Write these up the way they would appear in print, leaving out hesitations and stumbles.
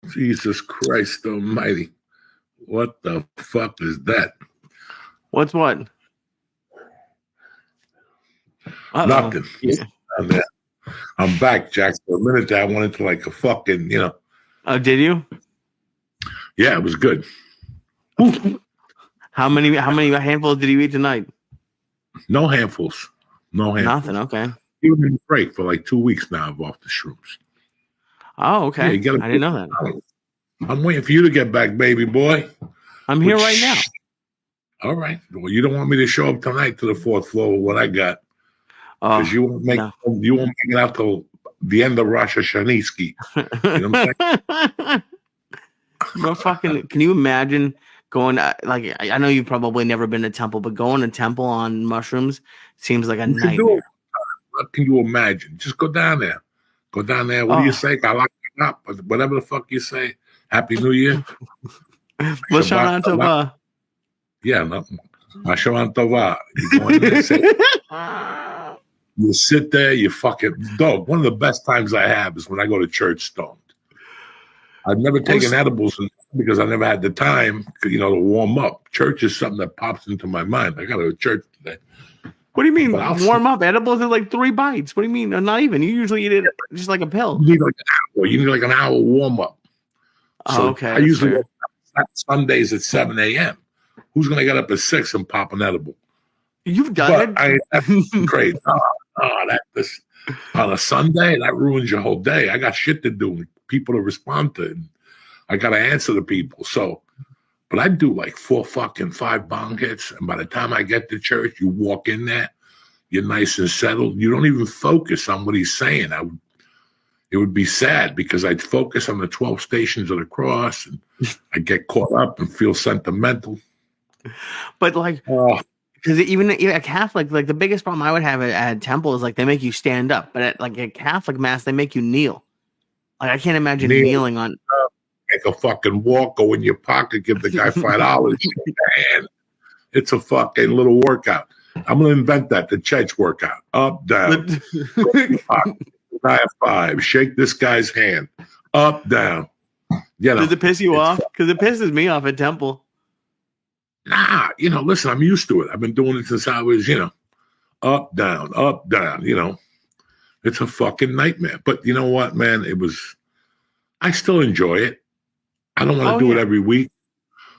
Jesus Christ Almighty! What the fuck is that? What's what? Nothing. Yeah. I'm back, Jack. For a minute there, I went into like a fucking, Oh, did you? Yeah, it was good. How many handfuls did you eat tonight? No handfuls. No handfuls. Nothing. Okay. You've been break for like 2 weeks now off the shrooms. Oh, okay. Yeah, you gotta I didn't know that. I'm waiting for you to get back, baby boy. I'm here right now. All right. Well, you don't want me to show up tonight to the fourth floor with what I got. Because you won't make it out till the end of Rosh Hashanah. You know what I'm saying? No fucking. Can you imagine going? Like, I know you've probably never been to temple, but going to temple on mushrooms seems like a nightmare. What can you imagine? Just go down there. Go down there. What do you say? I like it up. Whatever the fuck you say. Happy New Year. Lashon Tova. Yeah, no. Lashon Tova. You go in there, say, you sit there, you fucking dog. One of the best times I have is when I go to church stoned. I've never taken edibles because I never had the time, to warm up. Church is something that pops into my mind. I got to go to church today. What do you mean warm up? Edibles are like 3 bites. What do you mean? Not even. You usually eat it just like a pill. You need like an hour. You need like an hour warm up. So okay. I usually go Sundays at 7 a.m. Who's going to get up at 6 and pop an edible? You've done it. That's great. On a Sunday, that ruins your whole day. I got shit to do, people to respond to. I got to answer to people. So, but I do like 5 bong hits. And by the time I get to church, you walk in there, you're nice and settled. You don't even focus on what he's saying. It would be sad because I'd focus on the 12 stations of the cross and I'd get caught up and feel sentimental. But like, because even a Catholic, like the biggest problem I would have at temple is like they make you stand up, but at like a Catholic mass they make you kneel. Like I can't imagine kneeling on. Take a fucking walk, go in your pocket, give the guy $5, shake your hand. It's a fucking little workout. I'm gonna invent that, the church workout. Up, down. I have 5. Shake this guy's hand. Up, down. Does it piss you off? Because it pisses me off at temple. Nah, listen, I'm used to it. I've been doing it since I was, up, down, up, down, It's a fucking nightmare. But you know what, man? I still enjoy it. I don't want to do it every week.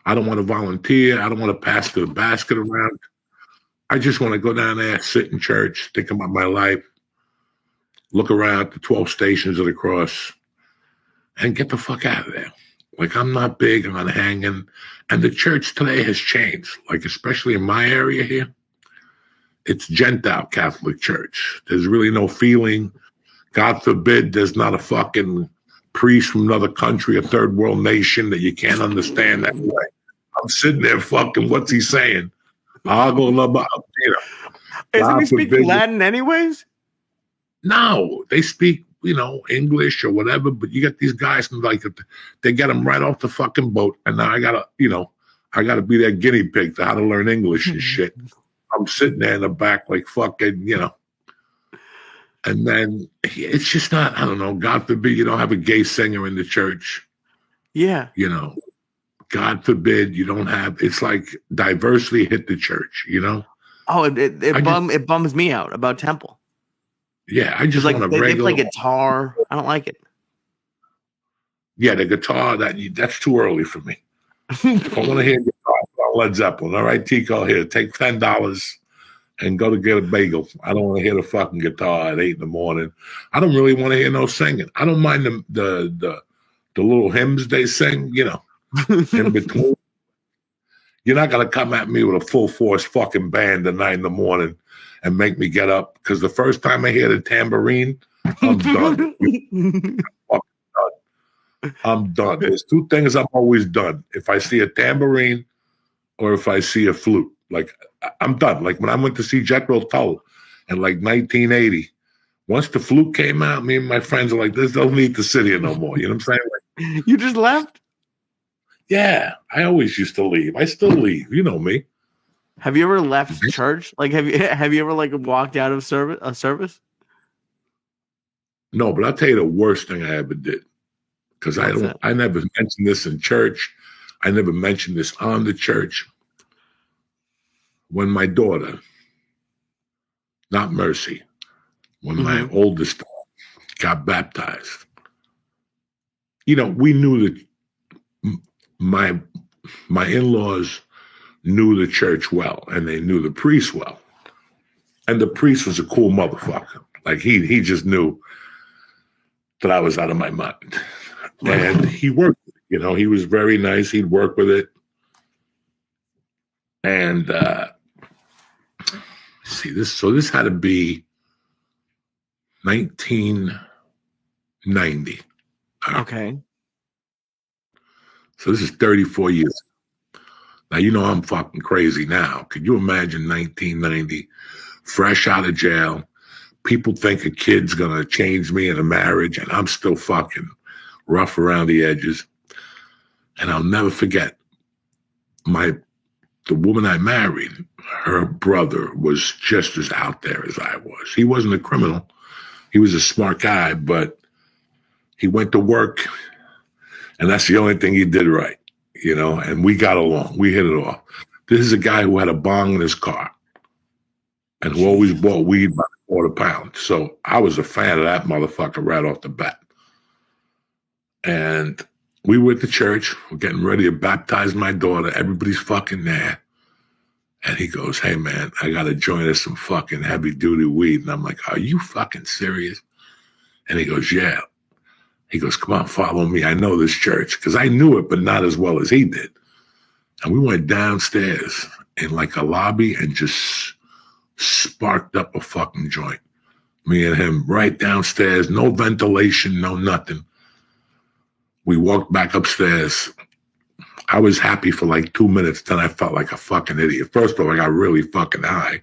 I don't want to volunteer. I don't want to pass the basket around. I just want to go down there, sit in church, think about my life, look around the 12 stations of the cross, and get the fuck out of there. Like, I'm not big on hanging. And the church today has changed, like, especially in my area here. It's Gentile Catholic Church. There's really no feeling. God forbid there's not a fucking priest from another country, a third world nation that you can't understand that way. I'm sitting there fucking, what's he saying? Isn't he speaking Latin anyways? No, they speak, English or whatever, but you get these guys like they get them right off the fucking boat, and now I gotta be their guinea pig to how to learn English and shit. I'm sitting there in the back like fucking, and then it's just not, I don't know, God forbid you don't have a gay singer in the church. Yeah. God forbid you don't have, it's like diversity hit the church, Oh, it bums me out about temple. Yeah, I just want a regular. They play guitar. I don't like it. Yeah, the guitar, that's too early for me. If I want to hear guitar, Led Zeppelin. All right, Tico, here, take $10 and go to get a bagel. I don't want to hear the fucking guitar at 8 a.m. I don't really want to hear no singing. I don't mind the little hymns they sing, in between. You're not gonna come at me with a full force fucking band at 9 a.m. and make me get up, because the first time I hear the tambourine, I'm done. I'm done. There's 2 things I'm always done. If I see a tambourine or if I see a flute, like I'm done. Like when I went to see Jethro Tull in like 1980, once the flute came out, me and my friends are like, "There's no need to sit here no more." You know what I'm saying? Like, you just left? Yeah, I always used to leave. I still leave. You know me. Have you ever left church? Like, have you ever like walked out of a service? No, but I'll tell you the worst thing I ever did. because What's that? I never mentioned this in church. I never mentioned this on the church. When my daughter, not Mercy, when my oldest got baptized, you know, we knew that my in-laws knew the church well, and they knew the priest well. And the priest was a cool motherfucker. Like he just knew that I was out of my mind. And he worked with it. You know, he was very nice. He'd work with it. And this had to be 1990. Okay. So this is 34 years. Now, you know, I'm fucking crazy now. Could you imagine 1990, fresh out of jail? People think a kid's going to change me in a marriage, and I'm still fucking rough around the edges. And I'll never forget the woman I married, her brother was just as out there as I was. He wasn't a criminal. He was a smart guy, but he went to work, and that's the only thing he did right, you know, and we got along. We hit it off. This is a guy who had a bong in his car and who always bought weed by the quarter pound. So I was a fan of that motherfucker right off the bat. And we were at the church. We're getting ready to baptize my daughter. Everybody's fucking there. And he goes, hey, man, I got to join us some fucking heavy-duty weed. And I'm like, are you fucking serious? And he goes, yeah. He goes, come on, follow me. I know this church. Because I knew it, but not as well as he did. And we went downstairs in like a lobby and just sparked up a fucking joint. Me and him right downstairs. No ventilation, no nothing. We walked back upstairs. I was happy for like 2 minutes. Then I felt like a fucking idiot. First of all, I got really fucking high.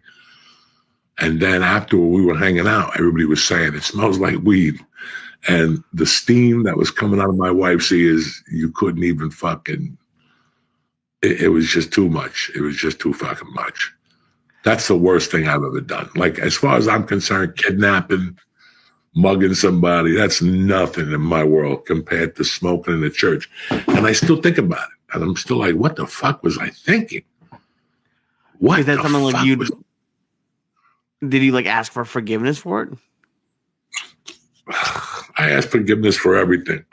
And then after we were hanging out, everybody was saying, it smells like weed. And the steam that was coming out of my wife's ears, you couldn't even fucking, it was just too much. It was just too fucking much. That's the worst thing I've ever done. Like, as far as I'm concerned, kidnapping, mugging somebody, that's nothing in my world compared to smoking in the church. And I still think about it. And I'm still like, what the fuck was I thinking? What is that the something like fuck you was... Did you like ask for forgiveness for it? I asked forgiveness for everything.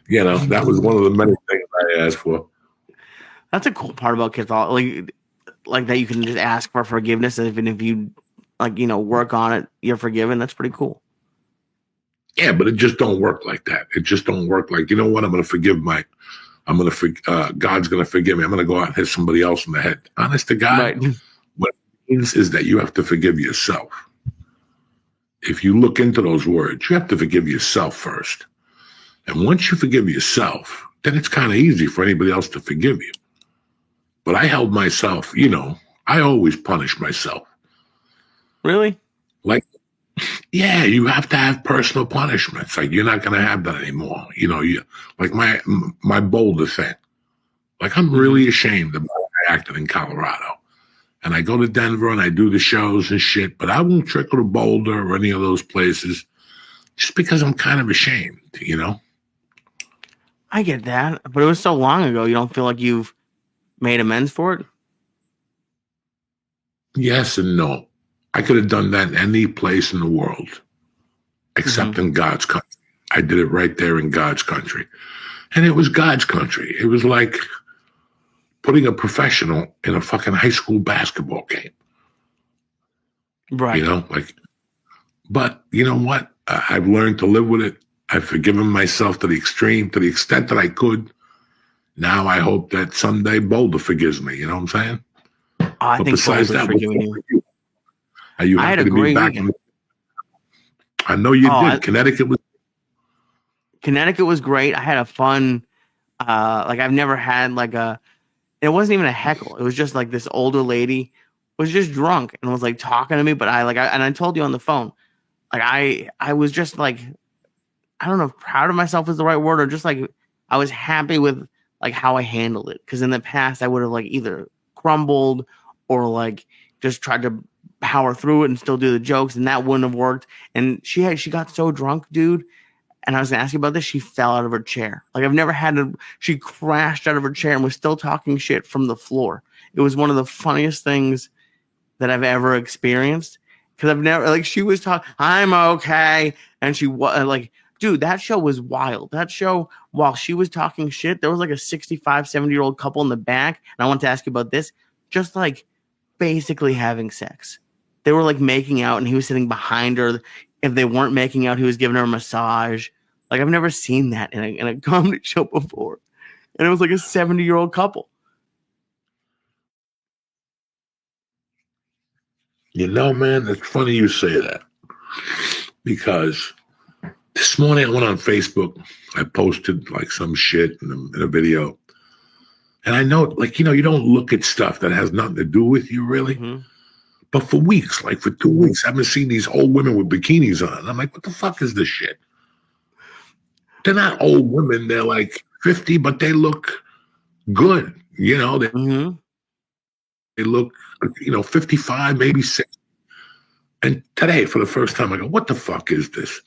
You know, that was one of the many things I asked for. That's a cool part about Catholic, like that you can just ask for forgiveness, even if you like, you know, work on it, you're forgiven. That's pretty cool. Yeah, but it just don't work like that. It just don't work like, you know what? I'm going to forgive God's going to forgive me. I'm going to go out and hit somebody else in the head. Honest to God, right. What it means is that you have to forgive yourself. If you look into those words, you have to forgive yourself first. And once you forgive yourself, then it's kind of easy for anybody else to forgive you. But I held myself, you know, I always punish myself. Really? Like, yeah, you have to have personal punishments. Like, you're not going to have that anymore. You know, like my Boulder thing. Like, I'm really ashamed about how I acted in Colorado. And I go to Denver and I do the shows and shit, but I won't trickle to Boulder or any of those places just because I'm kind of ashamed, you know? I get that, but it was so long ago. You don't feel like you've made amends for it? Yes and no. I could have done that in any place in the world except in God's country. I did it right there in God's country. And it was God's country. It was like putting a professional in a fucking high school basketball game. Right. You know, like, but you know what? I've learned to live with it. I've forgiven myself to the extent that I could. Now I hope that someday Boulder forgives me. You know what I'm saying? I but think besides Boulder's that, forgiving you. Are you I had happy a to be great back? weekend. I know you did. Connecticut was great. I had a fun, like I've never had like it wasn't even a heckle. It was just like this older lady was just drunk and was like talking to me. But I told you on the phone, like I was just like, I don't know if proud of myself is the right word, or just like I was happy with like how I handled it. Because in the past I would have like either crumbled or like just tried to power through it and still do the jokes, and that wouldn't have worked. And she got so drunk, dude. And I was gonna ask you about this. She fell out of her chair. Like I've never had a. She crashed out of her chair and was still talking shit from the floor. It was one of the funniest things that I've ever experienced. Because I've never like she was talking. I'm okay, and she was like, dude, that show was wild. That show, while she was talking shit, there was like a 65, 70-year-old couple in the back. And I want to ask you about this. Just like basically having sex. They were like making out, and he was sitting behind her. If they weren't making out, he was giving her a massage. Like I've never seen that in a comedy show before, and it was like a 70-year-old couple. You know, man, it's funny you say that because this morning I went on Facebook. I posted like some shit in a video, and I know, like you don't look at stuff that has nothing to do with you, really. Mm-hmm. But for weeks, like for 2 weeks, I've been seeing these old women with bikinis on. I'm like, what the fuck is this shit? They're not old women. They're like 50, but they look good. They look, 55, maybe 60. And today, for the first time, I go, what the fuck is this?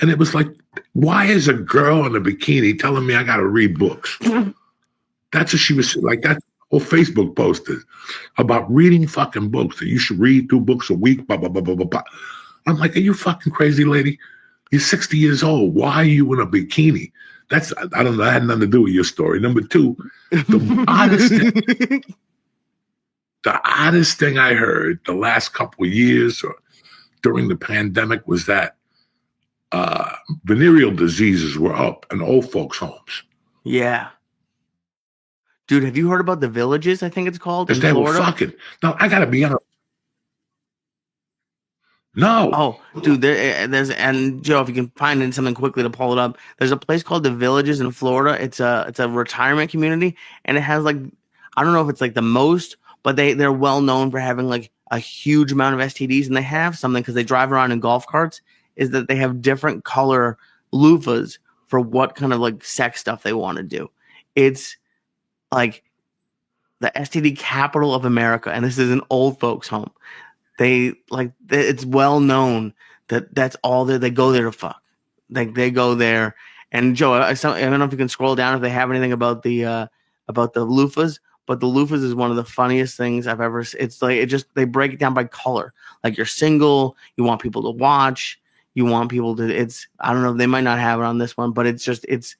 And it was like, why is a girl in a bikini telling me I got to read books? That's what she was like. That whole Facebook post is about reading fucking books. That you should read 2 books a week. Blah, blah, blah, blah, blah, blah. I'm like, are you fucking crazy, lady? You're 60 years old. Why are you in a bikini? I don't know. That had nothing to do with your story. Number 2, the oddest thing I heard the last couple of years or during the pandemic was that venereal diseases were up in old folks' homes. Yeah. Dude, have you heard about the Villages, I think it's called, in Florida? They were fucking. No, I got to be honest. No. Oh, dude, there's and Joe, if you can find something quickly to pull it up, there's a place called the Villages in Florida. It's a retirement community, and it has like, I don't know if it's like the most, but they're well known for having like a huge amount of STDs, and they have something because they drive around in golf carts. Is that they have different color loofahs for what kind of like sex stuff they want to do. It's like the STD capital of America, and this is an old folks' home. It's well known that that's all they go there to fuck. Like they go there, and Joe, I don't know if you can scroll down if they have anything about the loofahs, but the loofahs is one of the funniest things I've ever. It's like they break it down by color. Like you're single, you want people to watch, you want people to. I don't know, they might not have it on this one, but it's.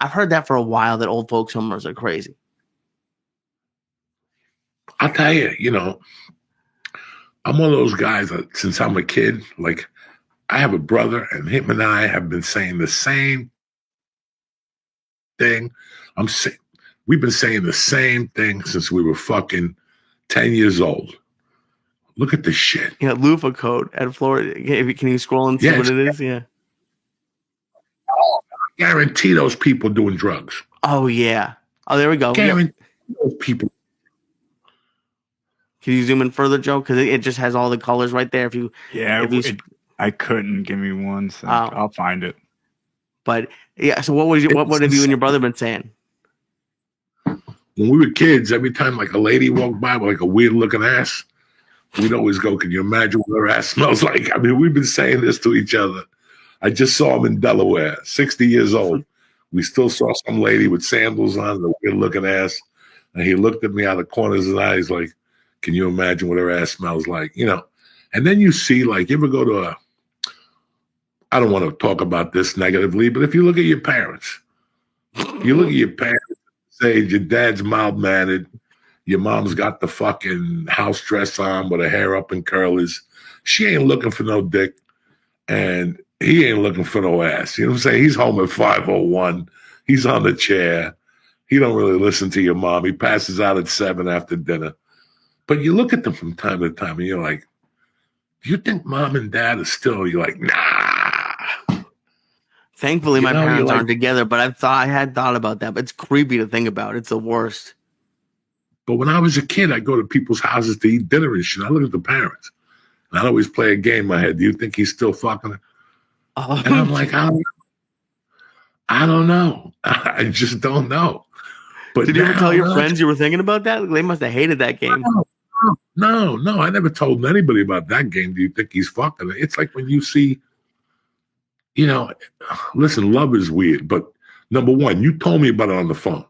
I've heard that for a while that old folks' homes are crazy. I'll tell you, I'm one of those guys that since I'm a kid, like I have a brother and him and I have been saying the same thing. We've been saying the same thing since we were fucking 10 years old. Look at this shit. Yeah, loofah code at Florida. Can you scroll and see what it is? Yeah. Oh, I guarantee those people doing drugs. Oh, yeah. Oh, there we go. Guarantee those people. Can you zoom in further, Joe? Because it just has all the colors right there. I couldn't. Give me one second. I'll find it. But yeah, so what have you and your brother been saying? When we were kids, every time like a lady walked by with like a weird looking ass, we'd always go, "Can you imagine what her ass smells like?" I mean, we've been saying this to each other. I just saw him in Delaware, 60 years old. We still saw some lady with sandals on and a weird looking ass, and he looked at me out of the corners of his eyes like, "Can you imagine what her ass smells like?" And then you see, like, you ever go to I don't want to talk about this negatively, but if you look at your parents, say your dad's mild-mannered, your mom's got the fucking house dress on with her hair up in curlers. She ain't looking for no dick, and he ain't looking for no ass. You know what I'm saying? He's home at 5:01. He's on the chair. He don't really listen to your mom. He passes out at 7 after dinner. But you look at them from time to time, and you're like, do you think mom and dad are still? You're like, nah. Thankfully, my parents aren't together, but I had thought about that. But it's creepy to think about. It's the worst. But when I was a kid, I'd go to people's houses to eat dinner and shit. I look at the parents. And I'd always play a game in my head. Do you think he's still fucking her? Oh. And I'm like, I don't know. I just don't know. But did you ever tell your friends you were thinking about that? They must have hated that game. No. I never told anybody about that game. Do you think he's fucking her? It's like when you see, you know, listen, love is weird, but number one, you told me about it on the phone.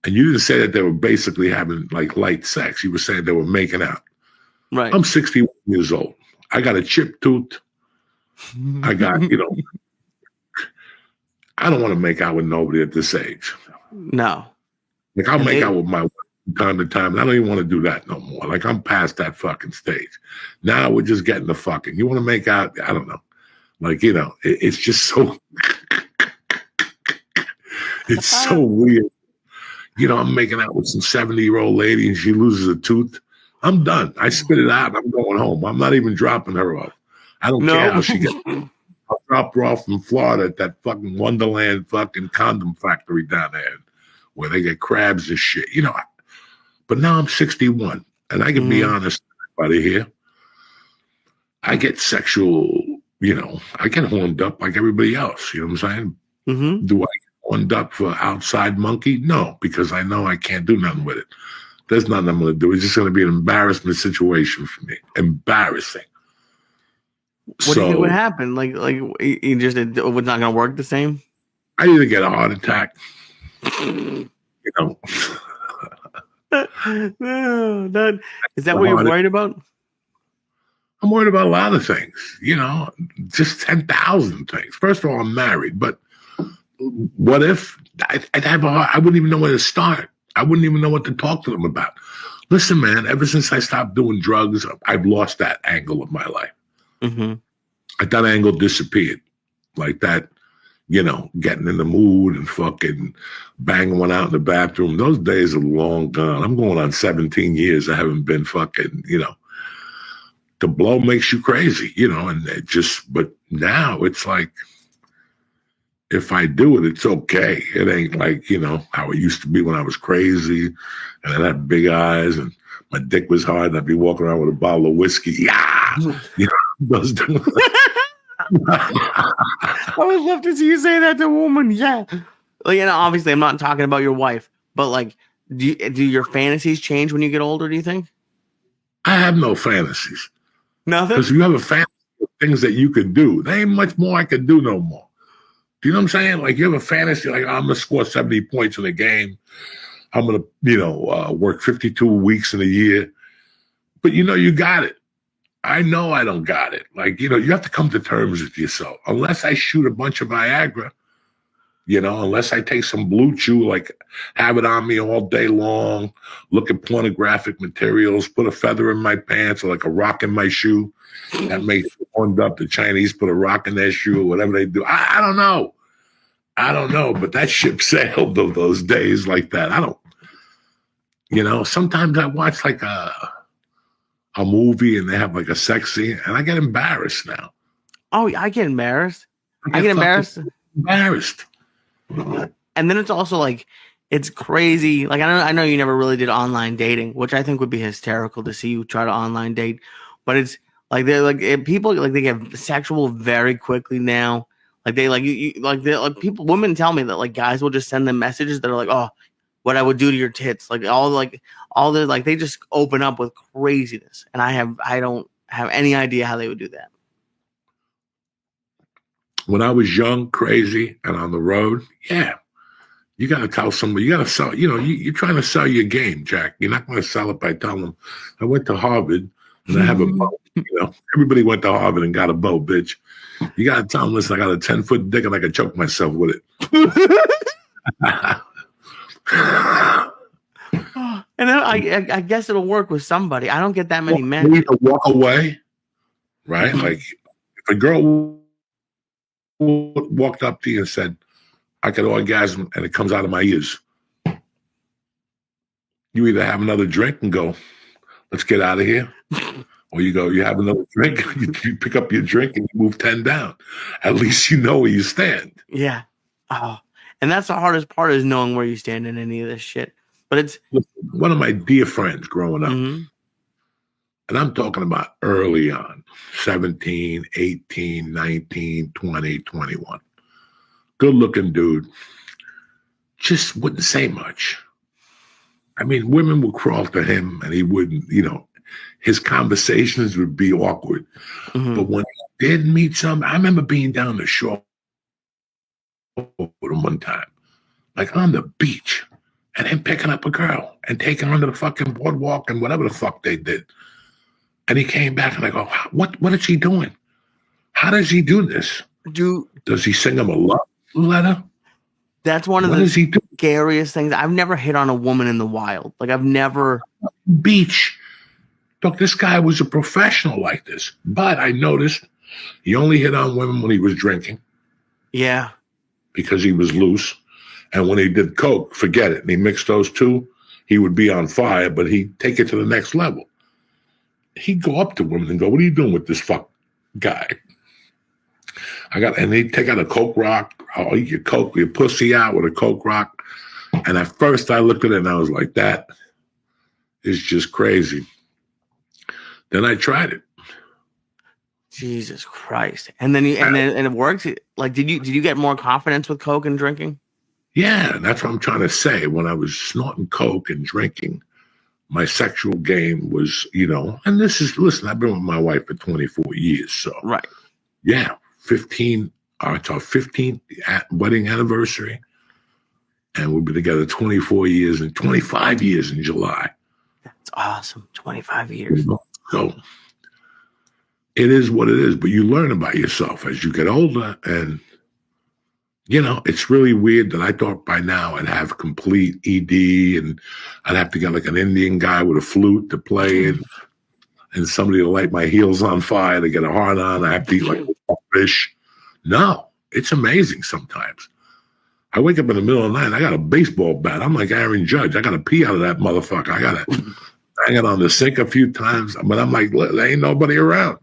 And you didn't say that they were basically having like light sex. You were saying they were making out. Right. I'm 61 years old. I got a chipped tooth. I got, I don't want to make out with nobody at this age. No. Like I'll make out with my wife from time to time. And I don't even want to do that no more. Like I'm past that fucking stage. Now we're just getting the fucking. You want to make out? I don't know. Like, it's just so, it's so weird. I'm making out with some 70-year-old lady and she loses a tooth. I'm done. I spit it out. I'm going home. I'm not even dropping her off. I don't care how she gets. I'll drop her off from Florida at that fucking Wonderland fucking condom factory down there where they get crabs and shit. But now I'm 61 and I can be honest with everybody here. I get sexual, I get horned up like everybody else. You know what I'm saying? Mm-hmm. Do I get horned up for outside monkey? No, because I know I can't do nothing with it. There's nothing I'm going to do. It's just going to be an embarrassment situation for me. Embarrassing. What do you think would happen? Like you just it was not going to work the same. I either get a heart attack. No, is that what you're worried about? I'm worried about a lot of things. Just 10,000 things. First of all, I'm married, but what if I'd have a heart? I wouldn't even know where to start. I wouldn't even know what to talk to them about. Listen, man, ever since I stopped doing drugs, I've lost that angle of my life. Mm-hmm. That angle disappeared. Like that, getting in the mood and fucking banging one out in the bathroom. Those days are long gone. I'm going on 17 years. I haven't been fucking, the blow makes you crazy, and it just, but now it's like, if I do it, it's okay. It ain't like, how it used to be when I was crazy and I had big eyes and my dick was hard and I'd be walking around with a bottle of whiskey. Yeah. Those I would love to see you say that to a woman. Yeah. Obviously I'm not talking about your wife, but like, do your fantasies change when you get older, do you think? I have no fantasies. Nothing? Because you have a fantasy of things that you could do. There ain't much more I could do no more. Do you know what I'm saying? Like you have a fantasy, like I'm going to score 70 points in a game. I'm going to, work 52 weeks in a year. But you got it. I know I don't got it. Like, you have to come to terms with yourself. Unless I shoot a bunch of Viagra, unless I take some Blue Chew, like have it on me all day long, look at pornographic materials, put a feather in my pants or like a rock in my shoe. That makes it horned up. The Chinese put a rock in their shoe or whatever they do. I don't know. But that ship sailed of those days like that. I don't, sometimes I watch like a movie and they have like a sex scene and I get embarrassed now. Oh, I get embarrassed. I get embarrassed. Embarrassed. And then it's also like, it's crazy. Like, I know you never really did online dating, which I think would be hysterical to see you try to online date, but it's like, they're like people, like they get sexual very quickly now. Like they like you like they like people, women tell me that like guys will just send them messages that are like, oh, what I would do to your tits. Like all the like they just open up with craziness. And I don't have any idea how they would do that. When I was young, crazy, and on the road, yeah, you got to tell somebody, you got to sell, you're trying to sell your game, Jack. You're not going to sell it by telling them, I went to Harvard and I have a boat. Everybody went to Harvard and got a boat, bitch. You got to tell them, listen, I got a 10-foot dick and I can choke myself with it. And I guess it'll work with somebody. I don't get that many men. You need to walk away, right? Like if a girl walked up to you and said, I could orgasm and it comes out of my ears, you either have another drink and go, let's get out of here. Or you have another drink, you pick up your drink and you move 10 down. At least you know where you stand. Yeah. Oh, and that's the hardest part is knowing where you stand in any of this shit. But it's one of my dear friends growing up. Mm-hmm. And I'm talking about early on, 17, 18, 19, 20, 21. Good looking dude. Just wouldn't say much. I mean, women would crawl to him and he wouldn't, his conversations would be awkward. Mm-hmm. But when did meet some. I remember being down the shore with him one time, like on the beach, and him picking up a girl and taking her onto the fucking boardwalk and whatever the fuck they did. And he came back and I go, what is he doing? How does he do this? Does he sing him a love letter? That's one of the scariest things. I've never hit on a woman in the wild. Like I've never beach. Look, this guy was a professional like this. But I noticed he only hit on women when he was drinking. Yeah. Because he was loose. And when he did coke, forget it. And he mixed those two, he would be on fire, but he'd take it to the next level. He'd go up to women and go, what are you doing with this fuck guy? And he'd take out a coke rock. I'll eat your pussy out with a coke rock. And at first I looked at it and I was like, that is just crazy. Then I tried it. Jesus Christ. And then and it works. Like, did you get more confidence with coke and drinking? Yeah, that's what I'm trying to say. When I was snorting coke and drinking, my sexual game was, and listen, I've been with my wife for 24 years. So, right. Yeah, it's our 15th wedding anniversary. And we've been together 24 years and 25 years in July. That's awesome. 25 years. So it is what it is, but you learn about yourself as you get older. And, it's really weird that I thought by now I'd have complete ED and I'd have to get like an Indian guy with a flute to play and somebody to light my heels on fire to get a hard on. I have to eat like a fish. No, it's amazing sometimes. I wake up in the middle of the night, I got a baseball bat. I'm like Aaron Judge. I got to pee out of that motherfucker. I got to hang it on the sink a few times, but I'm like, there ain't nobody around.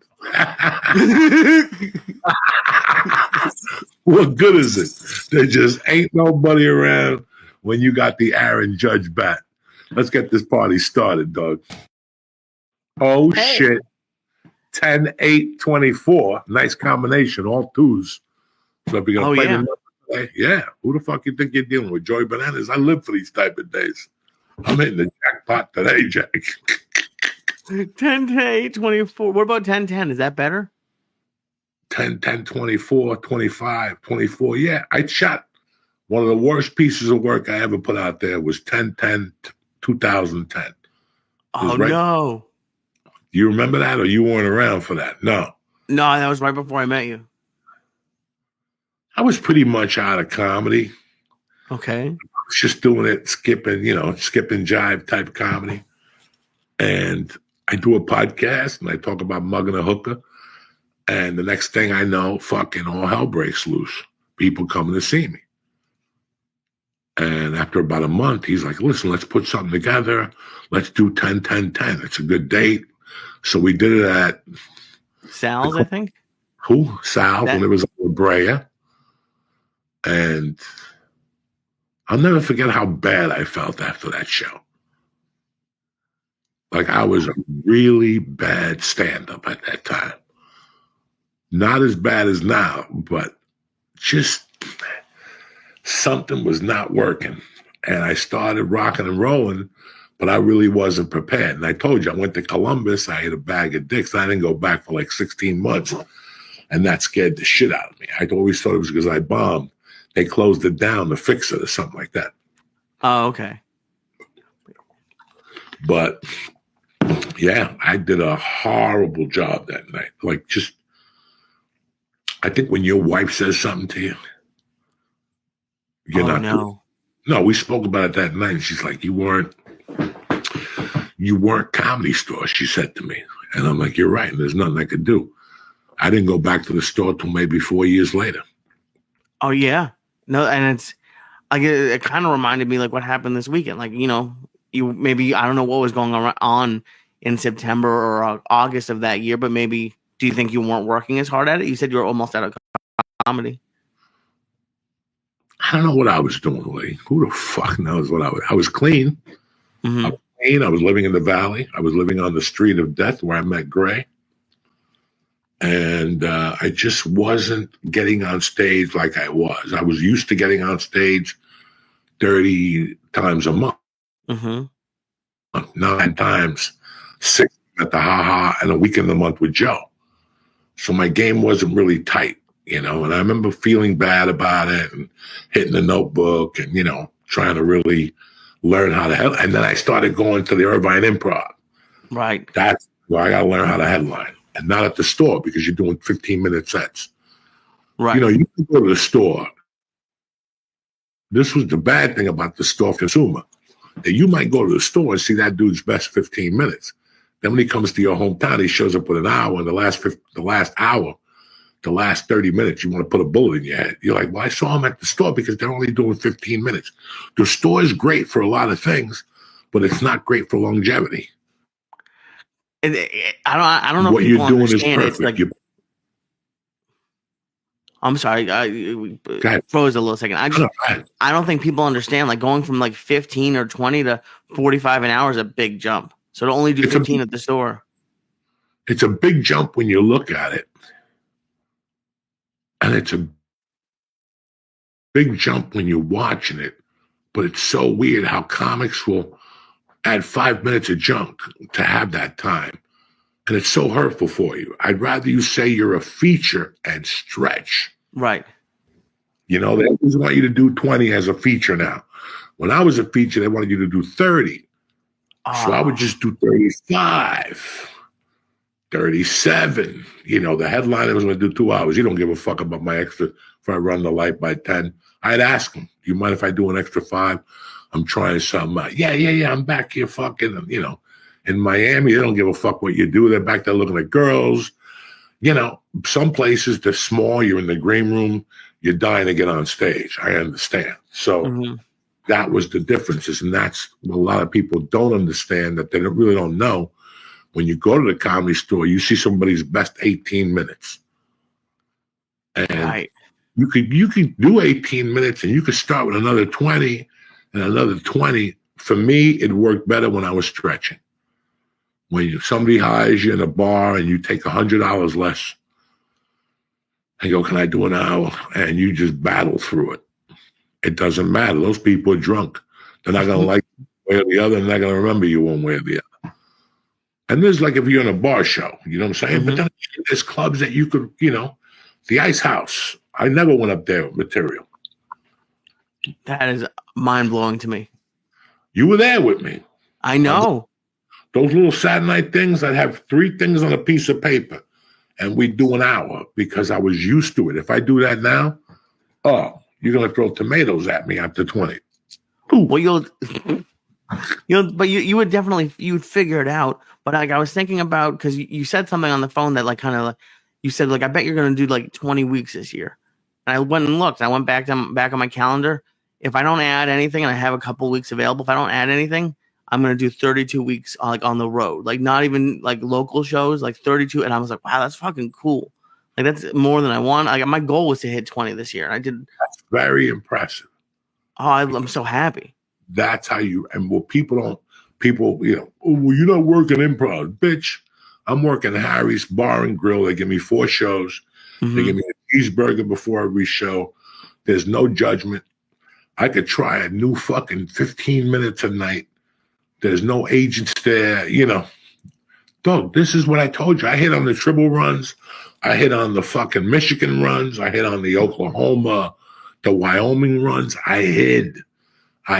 What good is it? There just ain't nobody around when you got the Aaron Judge bat. Let's get this party started, dog. Oh, hey. Shit. 10, 8, 24. Nice combination, all twos. So if you're going to play the number today, who the fuck you think you're dealing with? Joey Bananas? I live for these type of days. I'm hitting the jackpot today, Jack. 10, 10, 8, 24. What about 10, 10? Is that better? 10, 10, 24, 25, 24. Yeah, I shot. One of the worst pieces of work I ever put out there was 10, 10, 2010. Oh, no. Do you remember that, or you weren't around for that? No. No, that was right before I met you. I was pretty much out of comedy. Okay. I was just doing it, skipping jive type comedy. And I do a podcast, and I talk about mugging a hooker. And the next thing I know, fucking all hell breaks loose. People coming to see me. And after about a month, he's like, listen, let's put something together. Let's do 10, 10, 10. It's a good date. So we did it at Sal's, I think. Who? Sal, when it was in Brea. And I'll never forget how bad I felt after that show. Like I was a really bad stand-up at that time. Not as bad as now, but just something was not working. And I started rocking and rolling, but I really wasn't prepared. And I told you, I went to Columbus, I ate a bag of dicks, and I didn't go back for like 16 months. And that scared the shit out of me. I always thought it was because I bombed. They closed it down to fix it or something like that. Oh, okay. But yeah, I did a horrible job that night. Like just, I think when your wife says something to you, you're not. No. No, we spoke about it that night. And she's like, you weren't Comedy Store, she said to me. And I'm like, you're right. And there's nothing I could do. I didn't go back to the store till maybe 4 years later. Oh, yeah. No, and it's like it kind of reminded me like what happened this weekend. Like, you maybe, I don't know what was going on in September or August of that year, but maybe do you think you weren't working as hard at it? You said you were almost out of comedy. I don't know what I was doing, Lee. Who the fuck knows what I was clean. Mm-hmm. I was clean. I was living in the Valley. I was living on the street of death where I met Gray. And I just wasn't getting on stage like I was. I was used to getting on stage 30 times a month. Mm-hmm. 9 times, 6 at the Ha Ha, and a week in the month with Joe. So my game wasn't really tight, and I remember feeling bad about it and hitting the notebook and, trying to really learn how to headline. And then I started going to the Irvine Improv. Right. That's where I got to learn how to headline, and not at the store because you're doing 15-minute sets. Right. You can go to the store. This was the bad thing about the store consumer. That you might go to the store and see that dude's best 15 minutes. Then when he comes to your hometown, he shows up with an hour, and the last 30 minutes, you want to put a bullet in your head. You're like, well, I saw him at the store because they're only doing 15 minutes. The store is great for a lot of things, but it's not great for longevity. I don't know what if you're doing is understand. perfect. It's like, I'm sorry, I froze a little second. I don't think people understand, like, going from like 15 or 20 to 45 an hour is a big jump. So to only do 15 at the store. It's a big jump when you look at it. And it's a big jump when you're watching it. But it's so weird how comics will add 5 minutes of junk to have that time. And it's so hurtful for you. I'd rather you say you're a feature and stretch. Right. They always want you to do 20 as a feature now. When I was a feature, they wanted you to do 30. So I would just do 35, 37. The headliner was going to do 2 hours. You don't give a fuck about my extra if I run the light by 10. I'd ask him, do you mind if I do an extra 5? I'm trying something out. Yeah. I'm back here fucking, in Miami, they don't give a fuck what you do. They're back there looking at girls. Some places, they're small. You're in the green room. You're dying to get on stage. I understand. So that was the differences. And that's what a lot of people don't understand, that they really don't know. When you go to the Comedy Store, you see somebody's best 18 minutes. And you could do 18 minutes and you could start with another 20 and another 20. For me, it worked better when I was stretching. When somebody hires you in a bar and you take $100 less and go, can I do an hour? And you just battle through it. It doesn't matter. Those people are drunk. They're not going to like you one way or the other. They're not going to remember you one way or the other. And there's like if you're in a bar show, you know what I'm saying? But then there's clubs that you could, the Ice House. I never went up there with material. That is mind-blowing to me. You were there with me. I know. Those little Saturday night things, I'd have 3 things on a piece of paper, and we'd do an hour because I was used to it. If I do that now, you're going to throw tomatoes at me after 20. Ooh. Well, but you would definitely, you would figure it out. But like I was thinking about, because you said something on the phone that like kind of like, you said like, I bet you're going to do like 20 weeks this year. And I went and looked. I went back on my calendar. If I don't add anything, and I have a couple weeks available, if I don't add anything, I'm going to do 32 weeks like on the road, like not even like local shows, like 32. And I was like, wow, that's fucking cool. Like that's more than I want. Like my goal was to hit 20 this year. And I did. That's very impressive. Oh, I'm so happy. That's how you, and what people, well, you're not working improv, bitch. I'm working Harry's Bar and Grill. They give me 4 shows. They give me a cheeseburger before every show. There's no judgment. I could try a new fucking 15 minutes a night. There's no agents there, Dog, this is what I told you. I hit on the triple runs. I hit on the fucking Michigan runs. I hit on the Oklahoma, the Wyoming runs. I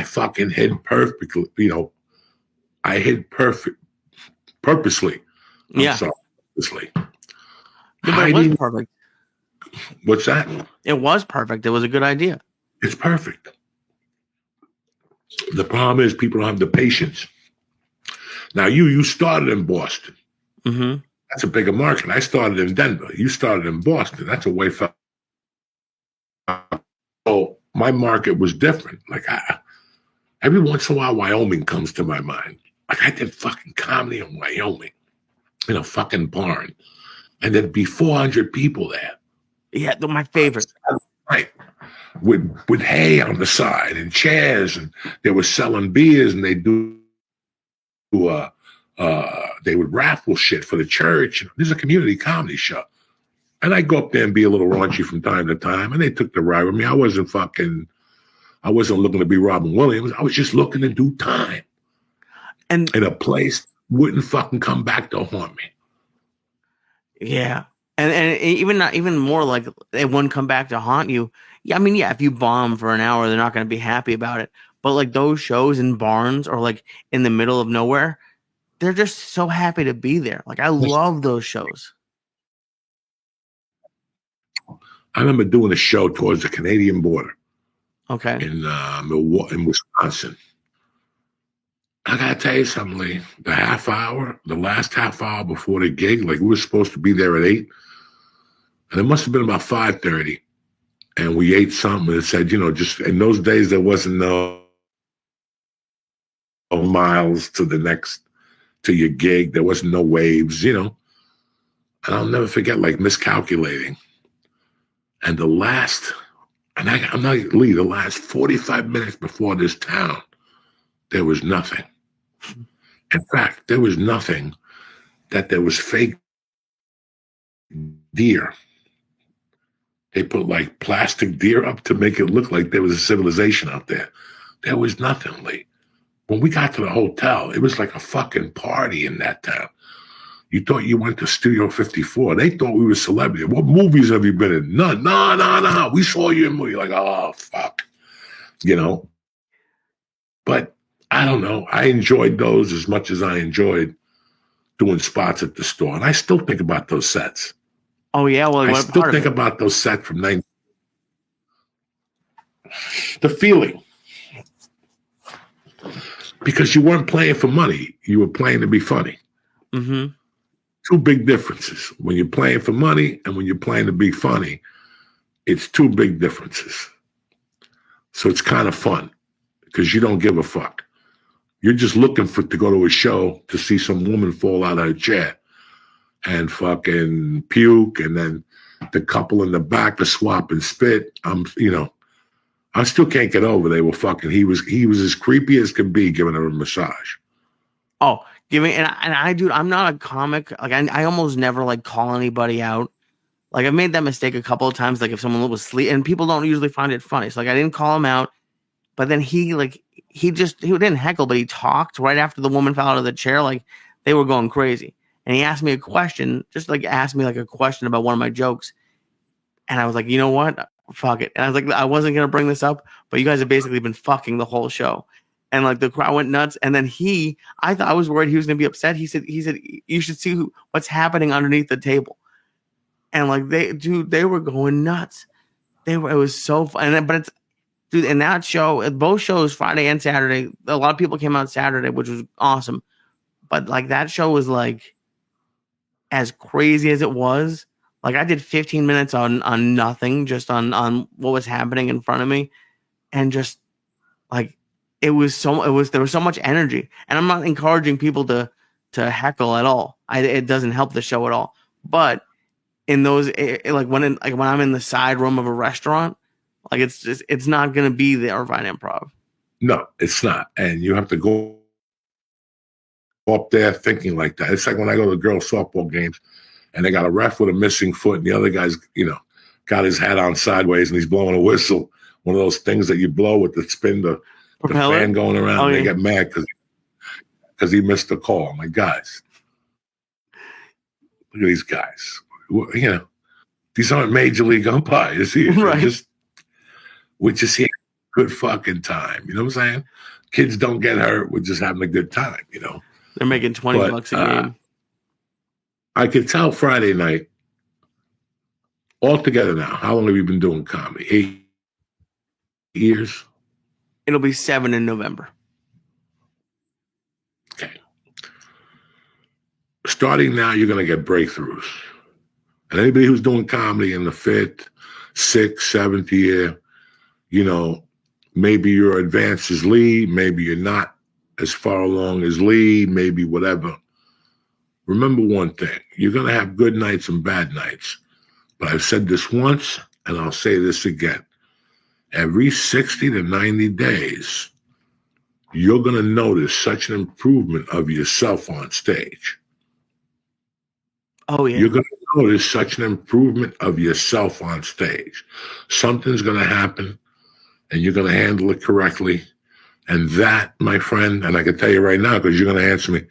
fucking hid perfectly. I hid purposely. Yeah. Sorry, purposely. Yeah, but it was perfect. What's that? It was perfect. It was a good idea. It's perfect. The problem is people don't have the patience. Now, you started in Boston. That's a bigger market. I started in Denver. You started in Boston. That's a way far. So my market was different. Like every once in a while, Wyoming comes to my mind. Like I did fucking comedy in Wyoming in a fucking barn. And there'd be 400 people there. Yeah, they're my favorite. Right. With hay on the side and chairs, and they were selling beers, and they would raffle shit for the church. This is a community comedy show. And I'd go up there and be a little raunchy from time to time, and they took the ride with me. I wasn't looking to be Robin Williams. I was just looking to do time. And a place wouldn't fucking come back to haunt me. Yeah. And even not even more like it wouldn't come back to haunt you. Yeah, I mean, yeah, if you bomb for an hour, they're not going to be happy about it. But like those shows in barns or like in the middle of nowhere, they're just so happy to be there. Like I love those shows. I remember doing a show towards the Canadian border. Okay. In Wisconsin. I gotta tell you something, Lee. The last half hour before the gig, like we were supposed to be there at 8, and it must have been about 5:30, and we ate something. And it said, just in those days there wasn't no miles to your gig. There wasn't no waves, And I'll never forget, like miscalculating, and the last 45 minutes before this town, there was nothing. In fact, there was nothing that there was fake deer. They put like plastic deer up to make it look like there was a civilization out there. There was nothing, Lee. When we got to the hotel, it was like a fucking party in that town. You thought you went to Studio 54. They thought we were celebrity. What movies have you been in? None. No. We saw you in a movie. Like, oh, fuck. But I don't know. I enjoyed those as much as I enjoyed doing spots at the store. And I still think about those sets. Oh, yeah? Well, I still think about those sets from 90. The feeling. Because you weren't playing for money. You were playing to be funny. Mm-hmm. Two big differences. When you're playing for money and when you're playing to be funny, it's two big differences. So it's kind of fun because you don't give a fuck. You're just looking to go to a show to see some woman fall out of her chair and fucking puke, and then the couple in the back are swapping spit. I still can't get over they were fucking. He was as creepy as can be giving her a massage. Oh, and I, dude, I'm not a comic. Like I almost never like call anybody out. Like I've made that mistake a couple of times. Like if someone was asleep, and people don't usually find it funny. So like I didn't call him out, but then he didn't heckle, but he talked right after the woman fell out of the chair. Like they were going crazy, and he asked me a question, asked me a question about one of my jokes, and I was like, you know what, fuck it. And I was like, I wasn't gonna bring this up, but you guys have basically been fucking the whole show. And like the crowd went nuts. And then I was worried he was going to be upset. He said, you should see what's happening underneath the table. And like they were going nuts. It was so fun. But it's, dude, in that show, both shows, Friday and Saturday, a lot of people came out Saturday, which was awesome. But like that show was like as crazy as it was. Like I did 15 minutes on nothing, just on what was happening in front of me. And just like, there was so much energy, and I'm not encouraging people to heckle at all. It doesn't help the show at all. But in those, when I'm in the side room of a restaurant, like it's not going to be the Irvine Improv. No, it's not. And you have to go up there thinking like that. It's like when I go to girls' softball games, and they got a ref with a missing foot, and the other guy's got his hat on sideways, and he's blowing a whistle. One of those things that you blow with the spin the fan going around. And they get mad because he missed the call. I'm like, guys, look at these guys. These aren't major league umpires here. Right. We're just here good fucking time. You know what I'm saying? Kids don't get hurt. We're just having a good time. They're making $20 a game. I could tell Friday night. Altogether now, how long have you been doing comedy? 8 years. It'll be 7 in November. Okay. Starting now, you're going to get breakthroughs. And anybody who's doing comedy in the 5th, 6th, 7th year, maybe you're advanced as Lee, maybe you're not as far along as Lee, maybe whatever. Remember one thing. You're going to have good nights and bad nights. But I've said this once, and I'll say this again. Every 60 to 90 days, you're going to notice such an improvement of yourself on stage. Oh, yeah. You're going to notice such an improvement of yourself on stage. Something's going to happen, and you're going to handle it correctly. And that, my friend, and I can tell you right now, because you're going to answer me,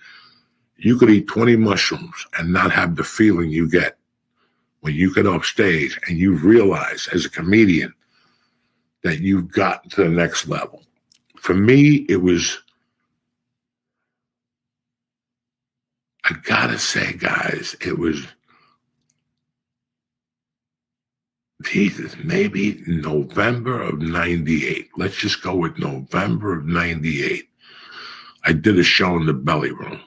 you could eat 20 mushrooms and not have the feeling you get when you get off stage and you realize as a comedian that you've gotten to the next level. For me, it was, I gotta say, guys, it was, Jesus, maybe November of 98. Let's just go with November of 98. I did a show in the Belly Room.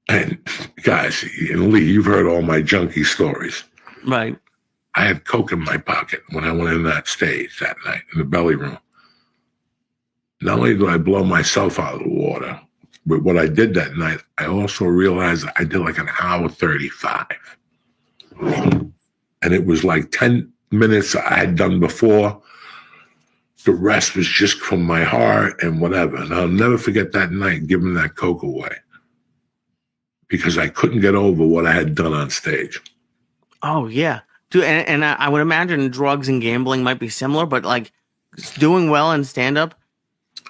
And guys, and Lee, you've heard all my junkie stories. Right. I had coke in my pocket when I went in that stage that night in the Belly Room. Not only did I blow myself out of the water, but what I did that night, I also realized I did like an hour 35. And it was like 10 minutes I had done before. The rest was just from my heart and whatever. And I'll never forget that night giving that coke away, because I couldn't get over what I had done on stage. Oh, yeah. Dude, and I would imagine drugs and gambling might be similar, but like doing well in stand-up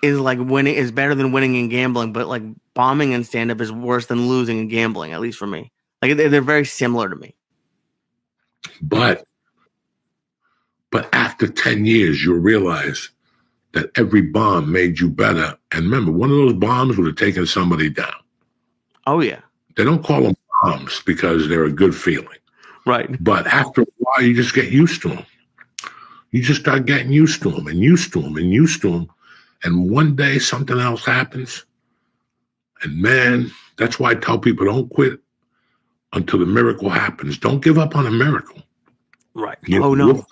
is like winning is better than winning in gambling, but like bombing in stand-up is worse than losing in gambling, at least for me. Like they're very similar to me. But after 10 years, you'll realize that every bomb made you better. And remember, one of those bombs would have taken somebody down. Oh, yeah. They don't call them bombs because they're a good feeling. Right. But after a while, you just get used to them. You just start getting used to them and used to them and used to them. And one day something else happens. And man, that's why I tell people don't quit until the miracle happens. Don't give up on a miracle. Right. No.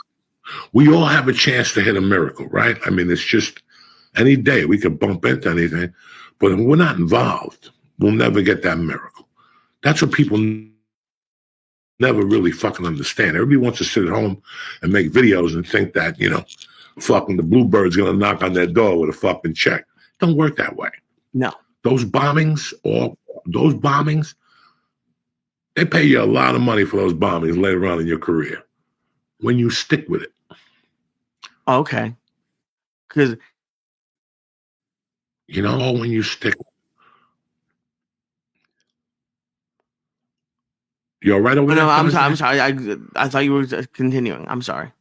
We all have a chance to hit a miracle, right? I mean, it's just any day we could bump into anything. But if we're not involved, we'll never get that miracle. That's what people never really fucking understand. Everybody wants to sit at home and make videos and think that, fucking the Bluebird's going to knock on their door with a fucking check. Don't work that way. No. Those bombings, they pay you a lot of money for those bombings later on in your career when you stick with it. Okay. Because, when you stick. You all right over there? No, I'm sorry. I thought you were continuing. I'm sorry.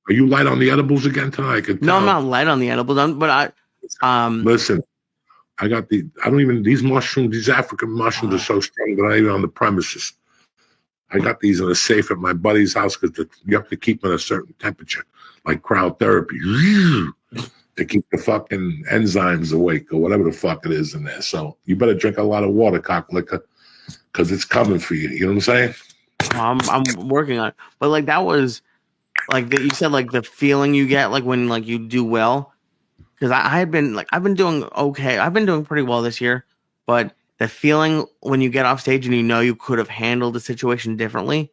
Are you light on the edibles again tonight? No, I'm not light on the edibles. Listen, these mushrooms, these African mushrooms are so strong that I'm not even on the premises. I got these in a safe at my buddy's house because you have to keep them at a certain temperature, like cryotherapy, to keep the fucking enzymes awake or whatever the fuck it is in there. So you better drink a lot of water, cocklicker, because it's coming for you. You know what I'm saying? I'm working on it. But like that was like you said, like the feeling you get like when like you do well. Because I've been doing okay. I've been doing pretty well this year, but the feeling when you get off stage and you could have handled the situation differently,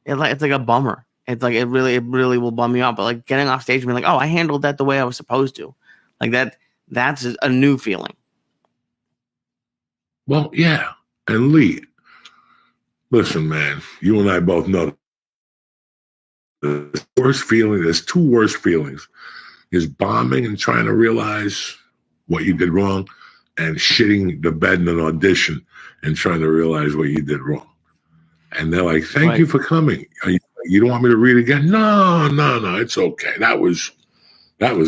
it's like a bummer. It's like it really will bum you out. But like getting off stage and being like, oh, I handled that the way I was supposed to, like that's a new feeling. Well, yeah. And Lee, listen, man, you and I both know the worst feeling. There's two worst feelings: is bombing and trying to realize what you did wrong, and shitting the bed in an audition and trying to realize what you did wrong. And they're like, thank you for coming. You don't want me to read again? No, it's okay. That was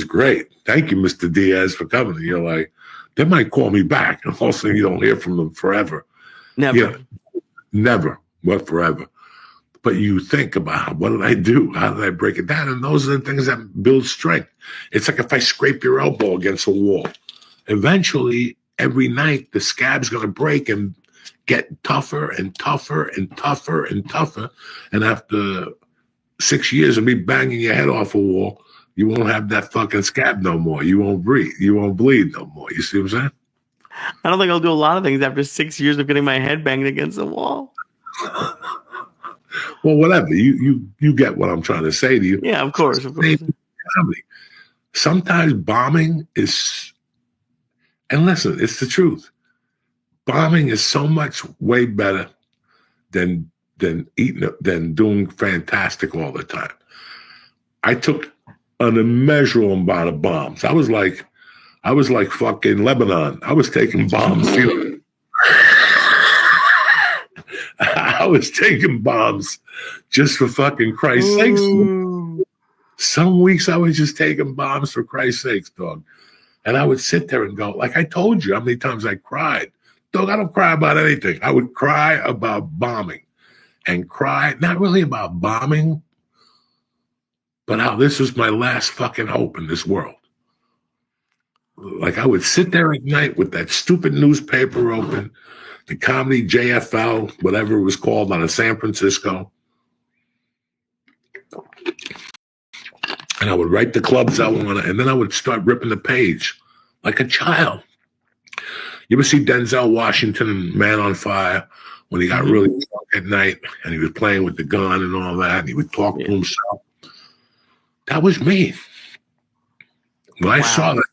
great. Thank you, Mr. Diaz, for coming. And you're like, they might call me back. And also you don't hear from them forever. Never. Yeah, never. What forever? But you think about, what did I do? How did I break it down? And those are the things that build strength. It's like if I scrape your elbow against a wall. Eventually, every night, the scab's going to break and get tougher and tougher and tougher and tougher. And after 6 years of me banging your head off a wall, you won't have that fucking scab no more. You won't breathe. You won't bleed no more. You see what I'm saying? I don't think I'll do a lot of things after 6 years of getting my head banged against the wall. Well, whatever. You get what I'm trying to say to you. Yeah, of course. Sometimes bombing is, and listen, it's the truth. Bombing is so much way better than doing fantastic all the time. I took an immeasurable amount of bombs. I was like fucking Lebanon. I was taking bombs. I was taking bombs just for fucking Christ's sakes. Some weeks I was just taking bombs for Christ's sakes, dog. And I would sit there and go, like I told you how many times I cried. Dog, I don't cry about anything. I would cry about bombing and cry, not really about bombing, but how this was my last fucking hope in this world. Like I would sit there at night with that stupid newspaper open, the comedy JFL, whatever it was called, out of San Francisco. And I would write the clubs I wanted, and then I would start ripping the page like a child. You ever see Denzel Washington in Man on Fire when he got really drunk at night and he was playing with the gun and all that, and he would talk to himself? That was me. When I saw that,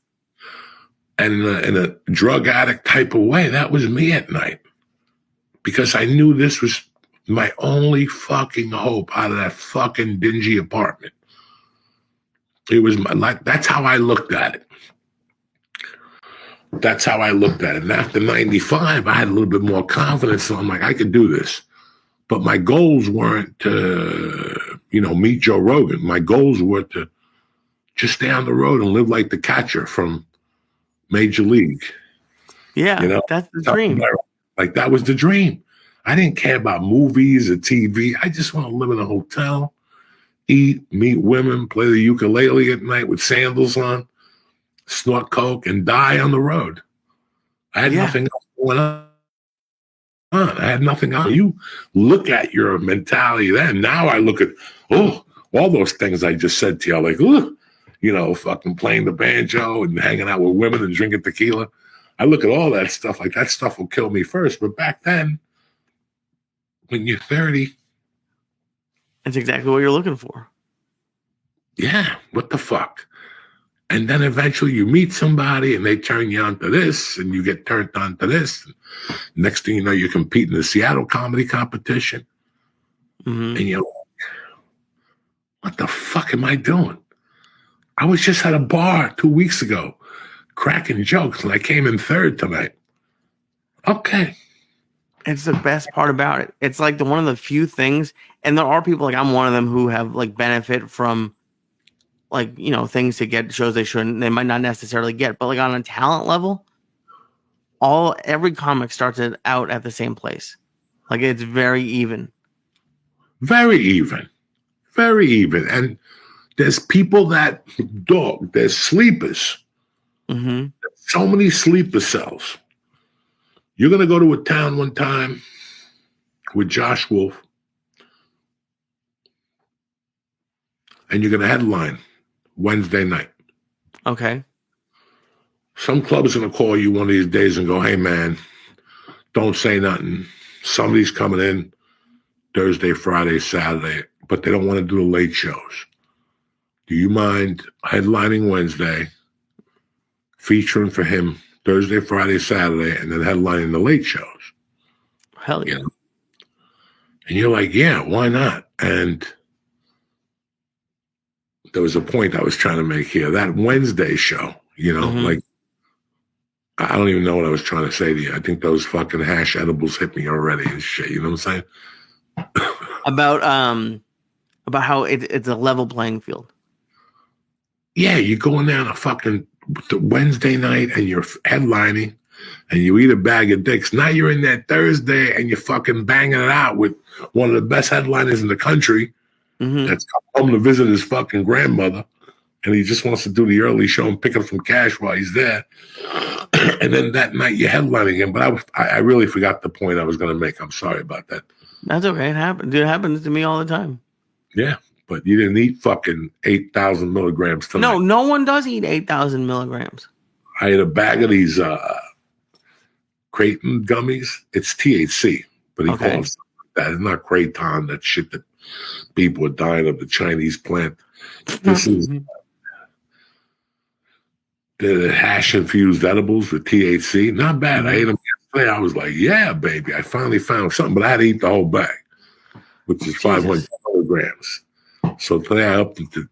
and in a drug addict type of way, that was me at night. Because I knew this was my only fucking hope out of that fucking dingy apartment. It was that's how I looked at it. That's how I looked at it. And after 95, I had a little bit more confidence. So I'm like, I could do this. But my goals weren't to, meet Joe Rogan. My goals were to just stay on the road and live like the catcher from Major League. Yeah, that's the dream. Like that was the dream. I didn't care about movies or TV. I just want to live in a hotel, eat, meet women, play the ukulele at night with sandals on, snort coke, and die on the road. I had nothing else going on. I had nothing on. You look at your mentality then. Now I look at, all those things I just said to you, like, fucking playing the banjo and hanging out with women and drinking tequila. I look at all that stuff like that stuff will kill me first. But back then, when you're 30, that's exactly what you're looking for. Yeah, what the fuck? And then eventually you meet somebody and they turn you on to this and you get turned on to this. Next thing you know, you compete in the Seattle comedy competition. And you're like, what the fuck am I doing? I was just at a bar 2 weeks ago cracking jokes and I came in third tonight. Okay. It's the best part about it. It's like one of the few things, and there are people like I'm one of them who have like benefit from like, things to get shows they they might not necessarily get, but like on a talent level, every comic starts out at the same place. Like it's very even. Very even. Very even. And there's people that there's sleepers. There's so many sleeper cells. You're going to go to a town one time with Josh Wolf, and you're going to headline Wednesday night. Okay. Some club's going to call you one of these days and go, hey, man, don't say nothing. Somebody's coming in Thursday, Friday, Saturday, but they don't want to do the late shows. Do you mind headlining Wednesday, featuring for him Thursday, Friday, Saturday, and then headlining the late shows? Hell yeah. And you're like, yeah, why not? And there was a point I was trying to make here. That Wednesday show, like, I don't even know what I was trying to say to you. I think those fucking hash edibles hit me already and shit. You know what I'm saying? About how it's a level playing field. Yeah, you go in there on a fucking Wednesday night and you're headlining and you eat a bag of dicks. Now you're in there Thursday and you're fucking banging it out with one of the best headliners in the country that's come home to visit his fucking grandmother. And he just wants to do the early show and pick up some cash while he's there. And then that night you're headlining him. But I really forgot the point I was going to make. I'm sorry about that. That's okay. It happens. It happens to me all the time. Yeah. But you didn't eat fucking 8,000 milligrams tonight. No one does eat 8,000 milligrams. I had a bag of these Creighton gummies. It's THC, but he calls it that. It's not Creighton, that shit that people are dying of, the Chinese plant. This is the hash-infused edibles with THC. Not bad. I ate them yesterday. I was like, yeah, baby. I finally found something, but I had to eat the whole bag, which is 500 milligrams. So today I upped it to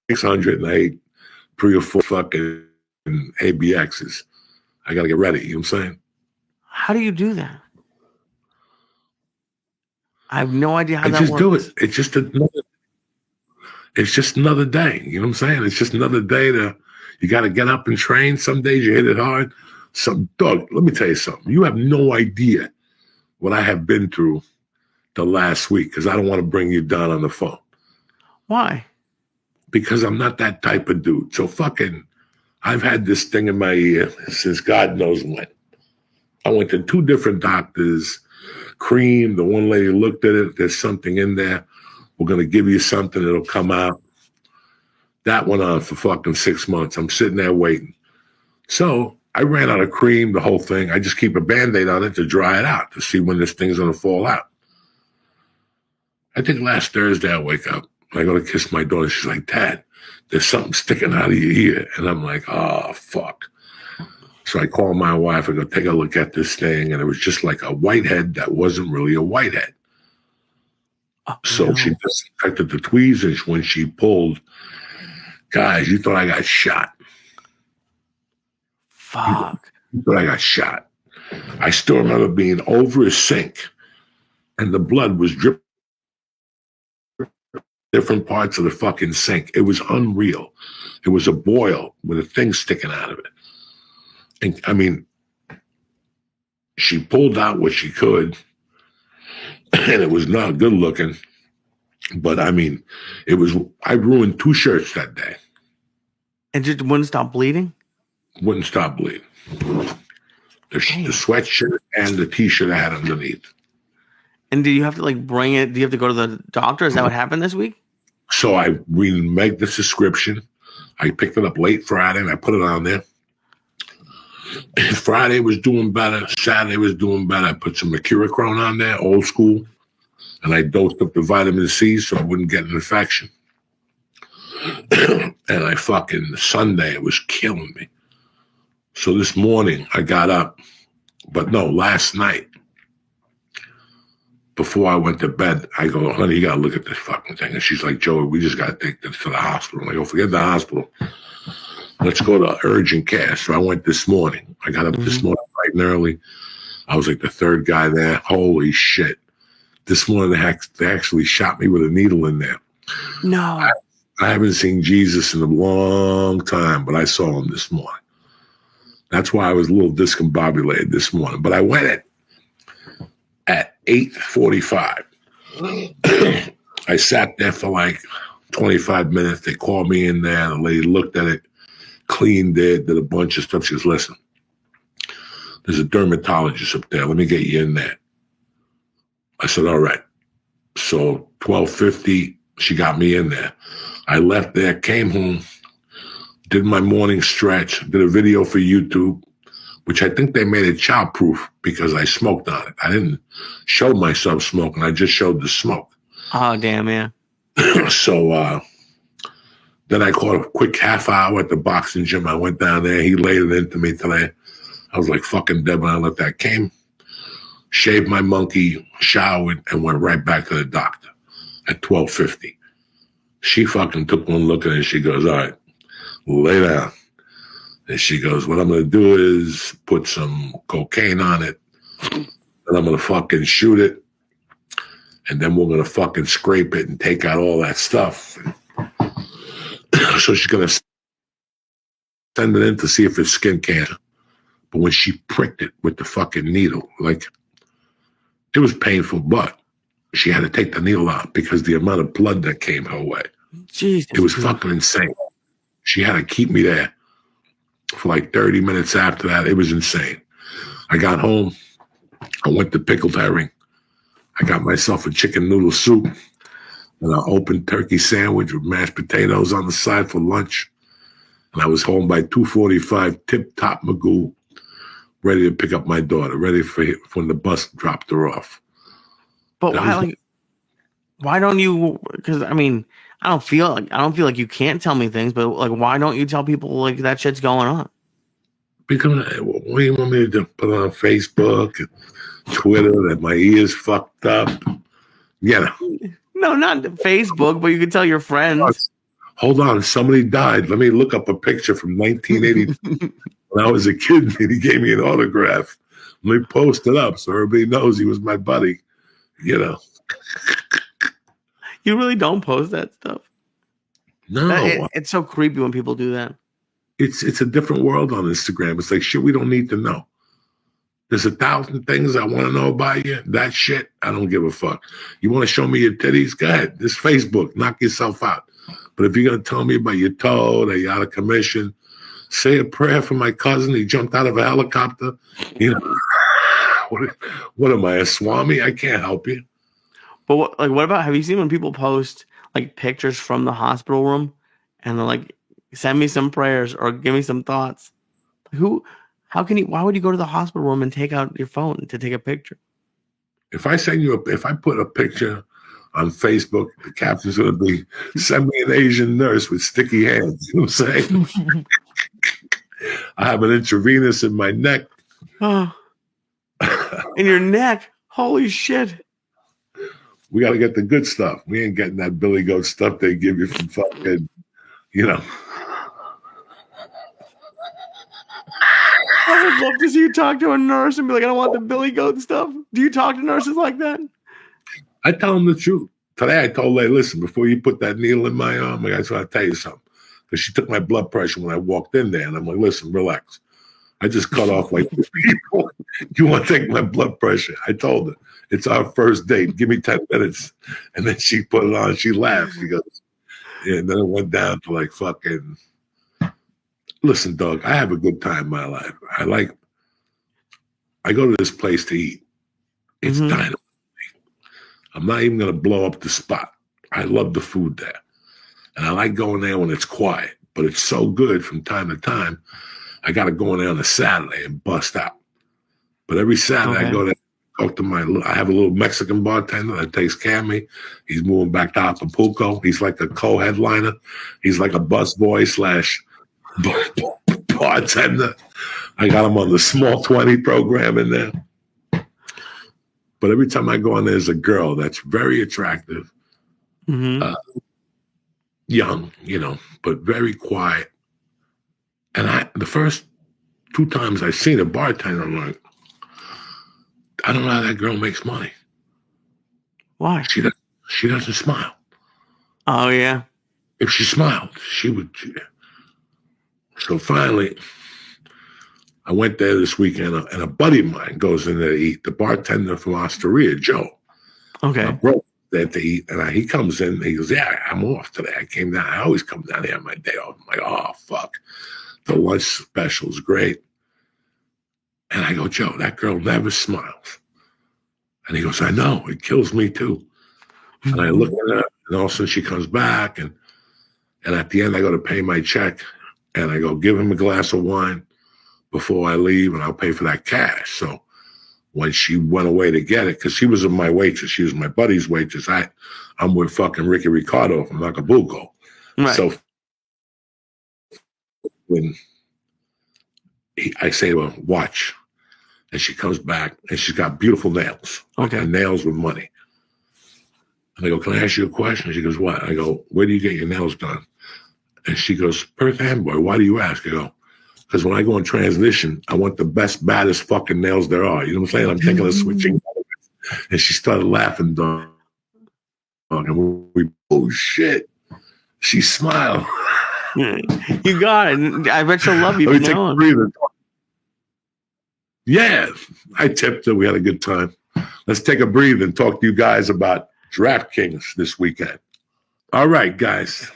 600 and I ate 3 or 4 fucking ABXs. I got to get ready. You know what I'm saying? How do you do that? I have no idea how I that just works. do it. It's just another day. You know what I'm saying? It's just another day you got to get up and train. Some days you hit it hard. Doug, let me tell you something. You have no idea what I have been through the last week, because I don't want to bring you down on the phone. Why? Because I'm not that type of dude. So I've had this thing in my ear since God knows when. I went to 2 different doctors. Cream, the one lady looked at it. There's something in there. We're going to give you something. It'll come out. That went on for fucking 6 months. I'm sitting there waiting. So I ran out of cream, the whole thing. I just keep a Band-Aid on it to dry it out, to see when this thing's going to fall out. I think last Thursday I wake up. I go to kiss my daughter. She's like, Dad, there's something sticking out of your ear. And I'm like, oh, fuck. So I call my wife. I go, take a look at this thing. And it was just like a whitehead that wasn't really a whitehead. So she disinfected the tweezers. When she pulled, guys, you thought I got shot. Fuck. You thought I got shot. I still remember being over a sink and the blood was dripping different parts of the fucking sink. It was unreal. It was a boil with a thing sticking out of it. And I mean, she pulled out what she could, and it was not good looking. But I mean, I ruined 2 shirts that day. And just wouldn't stop bleeding? Wouldn't stop bleeding. The sweatshirt and the t-shirt I had underneath. And do you have to bring it? Do you have to go to the doctor? Is that what happened this week? So I remade the subscription. I picked it up late Friday and I put it on there. Friday was doing better. Saturday was doing better. I put some mercurochrome on there, old school. And I dosed up the vitamin C so I wouldn't get an infection. And Sunday, it was killing me. So this morning I got up, but no, last night, before I went to bed, I go, honey, you got to look at this fucking thing. And she's like, Joey, we just got to take this to the hospital. I go, forget the hospital. Let's go to urgent care. So I went this morning. I got up this morning bright and early. I was like the 3rd guy there. Holy shit. This morning they actually shot me with a needle in there. No. I haven't seen Jesus in a long time, but I saw him this morning. That's why I was a little discombobulated this morning. But I went at 8:45. I sat there for 25 minutes. They called me in there. The lady looked at it, cleaned it, did a bunch of stuff. She goes, listen, there's a dermatologist up there. Let me get you in there. I said, all right. So 12:50, she got me in there. I left there, came home, did my morning stretch, did a video for YouTube, which I think they made it child-proof because I smoked on it. I didn't show myself smoking. I just showed the smoke. Oh, damn, yeah. So then I caught a quick half hour at the boxing gym. I went down there. He laid it into me today. I was like fucking dead when I left that. Came, shaved my monkey, showered, and went right back to the doctor at 12:50. She fucking took one look at it and she goes, all right, lay down. And she goes, what I'm going to do is put some cocaine on it, and I'm going to fucking shoot it, and then we're going to fucking scrape it and take out all that stuff. So she's going to send it in to see if it's skin cancer. But when she pricked it with the fucking needle, it was painful, but she had to take the needle out because the amount of blood that came her way. Jesus. It was fucking insane. She had to keep me there for 30 minutes after that. It was insane. I got home. I went to Pickled Herring. I got myself a chicken noodle soup and an open turkey sandwich with mashed potatoes on the side for lunch. And I was home by 2:45, tip-top Magoo, ready to pick up my daughter, ready for when the bus dropped her off. But why don't you? Because I don't feel like you can't tell me things, but why don't you tell people that shit's going on? Because what do you want me to do? Put it on Facebook and Twitter that my ears fucked up? Yeah. No, not Facebook, but you can tell your friends. Hold on, somebody died. Let me look up a picture from 1980 when I was a kid and he gave me an autograph. Let me post it up so everybody knows he was my buddy. You really don't post that stuff. No, It's so creepy when people do that. it's a different world on Instagram. It's like shit we don't need to know. There's 1,000 things I want to know about you. That shit, I don't give a fuck. You want to show me your titties? Go ahead. This Facebook. Knock yourself out. But if you're going to tell me about your toe, that you're out of commission, say a prayer for my cousin. He jumped out of a helicopter. You know, what am I, a Swami? I can't help you. But what about, have you seen when people post like pictures from the hospital room and they're like, send me some prayers or give me some thoughts? Why would you go to the hospital room and take out your phone to take a picture? If I put a picture on Facebook, the caption's going to be, send me an Asian nurse with sticky hands. You know what I'm saying? I have an intravenous in my neck. Oh. In your neck? Holy shit. We got to get the good stuff. We ain't getting that Billy Goat stuff they give you from fucking, you know. I would love to see you talk to a nurse and be like, I don't want the Billy Goat stuff. Do you talk to nurses like that? I tell them the truth. Today I told her, listen, before you put that needle in my arm, I just want to tell you something. Because she took my blood pressure when I walked in there. And I'm like, listen, relax. I just cut off like 2 people. You want to take my blood pressure? I told her, it's our first date. Give me 10 minutes. And then she put it on. She laughed. She goes, yeah. And then it went down to like fucking, listen, dog, I have a good time in my life. I go to this place to eat. It's dynamite. I'm not even going to blow up the spot. I love the food there. And I like going there when it's quiet. But it's so good from time to time, I got to go in there on a Saturday and bust out. But every Saturday I go there, talk to I have a little Mexican bartender that takes care of me. He's moving back to Acapulco. He's like a co-headliner. He's like a busboy / bartender. I got him on the small 20 program in there. But every time I go in, there's a girl that's very attractive, young, you know, but very quiet. And the first 2 times I seen a bartender, I'm like, I don't know how that girl makes money. Why? She doesn't smile. Oh, yeah. If she smiled, she would. So finally, I went there this weekend, and a buddy of mine goes in there to eat. The bartender from Osteria, Joe. Okay. My brother there to eat, and he comes in, and he goes, yeah, I'm off today. I came down. I always come down here on my day off. I'm like, oh, fuck. The lunch special is great. And I go, Joe, that girl never smiles. And he goes, I know. It kills me, too. And I look at her, and all of a sudden she comes back, and at the end I go to pay my check, and I go, give him a glass of wine before I leave, and I'll pay for that cash. So when she went away to get it, because she was my waitress, she was my buddy's waitress. I'm with fucking Ricky Ricardo from Acapulco. Right. So when I say to her, watch, and she comes back, and she's got beautiful nails. Okay. And nails with money. And I go, can I ask you a question? She goes, what? I go, where do you get your nails done? And she goes, Perth Amboy, why do you ask? I go, because when I go on transition, I want the best, baddest fucking nails there are. You know what I'm saying? I'm thinking of switching. And she started laughing, dog. And we, oh, shit. She smiled. You got it. I bet she'll love you. Let me take a breather. Yeah, I tipped her. We had a good time. Let's take a breather and talk to you guys about DraftKings this weekend. All right, guys.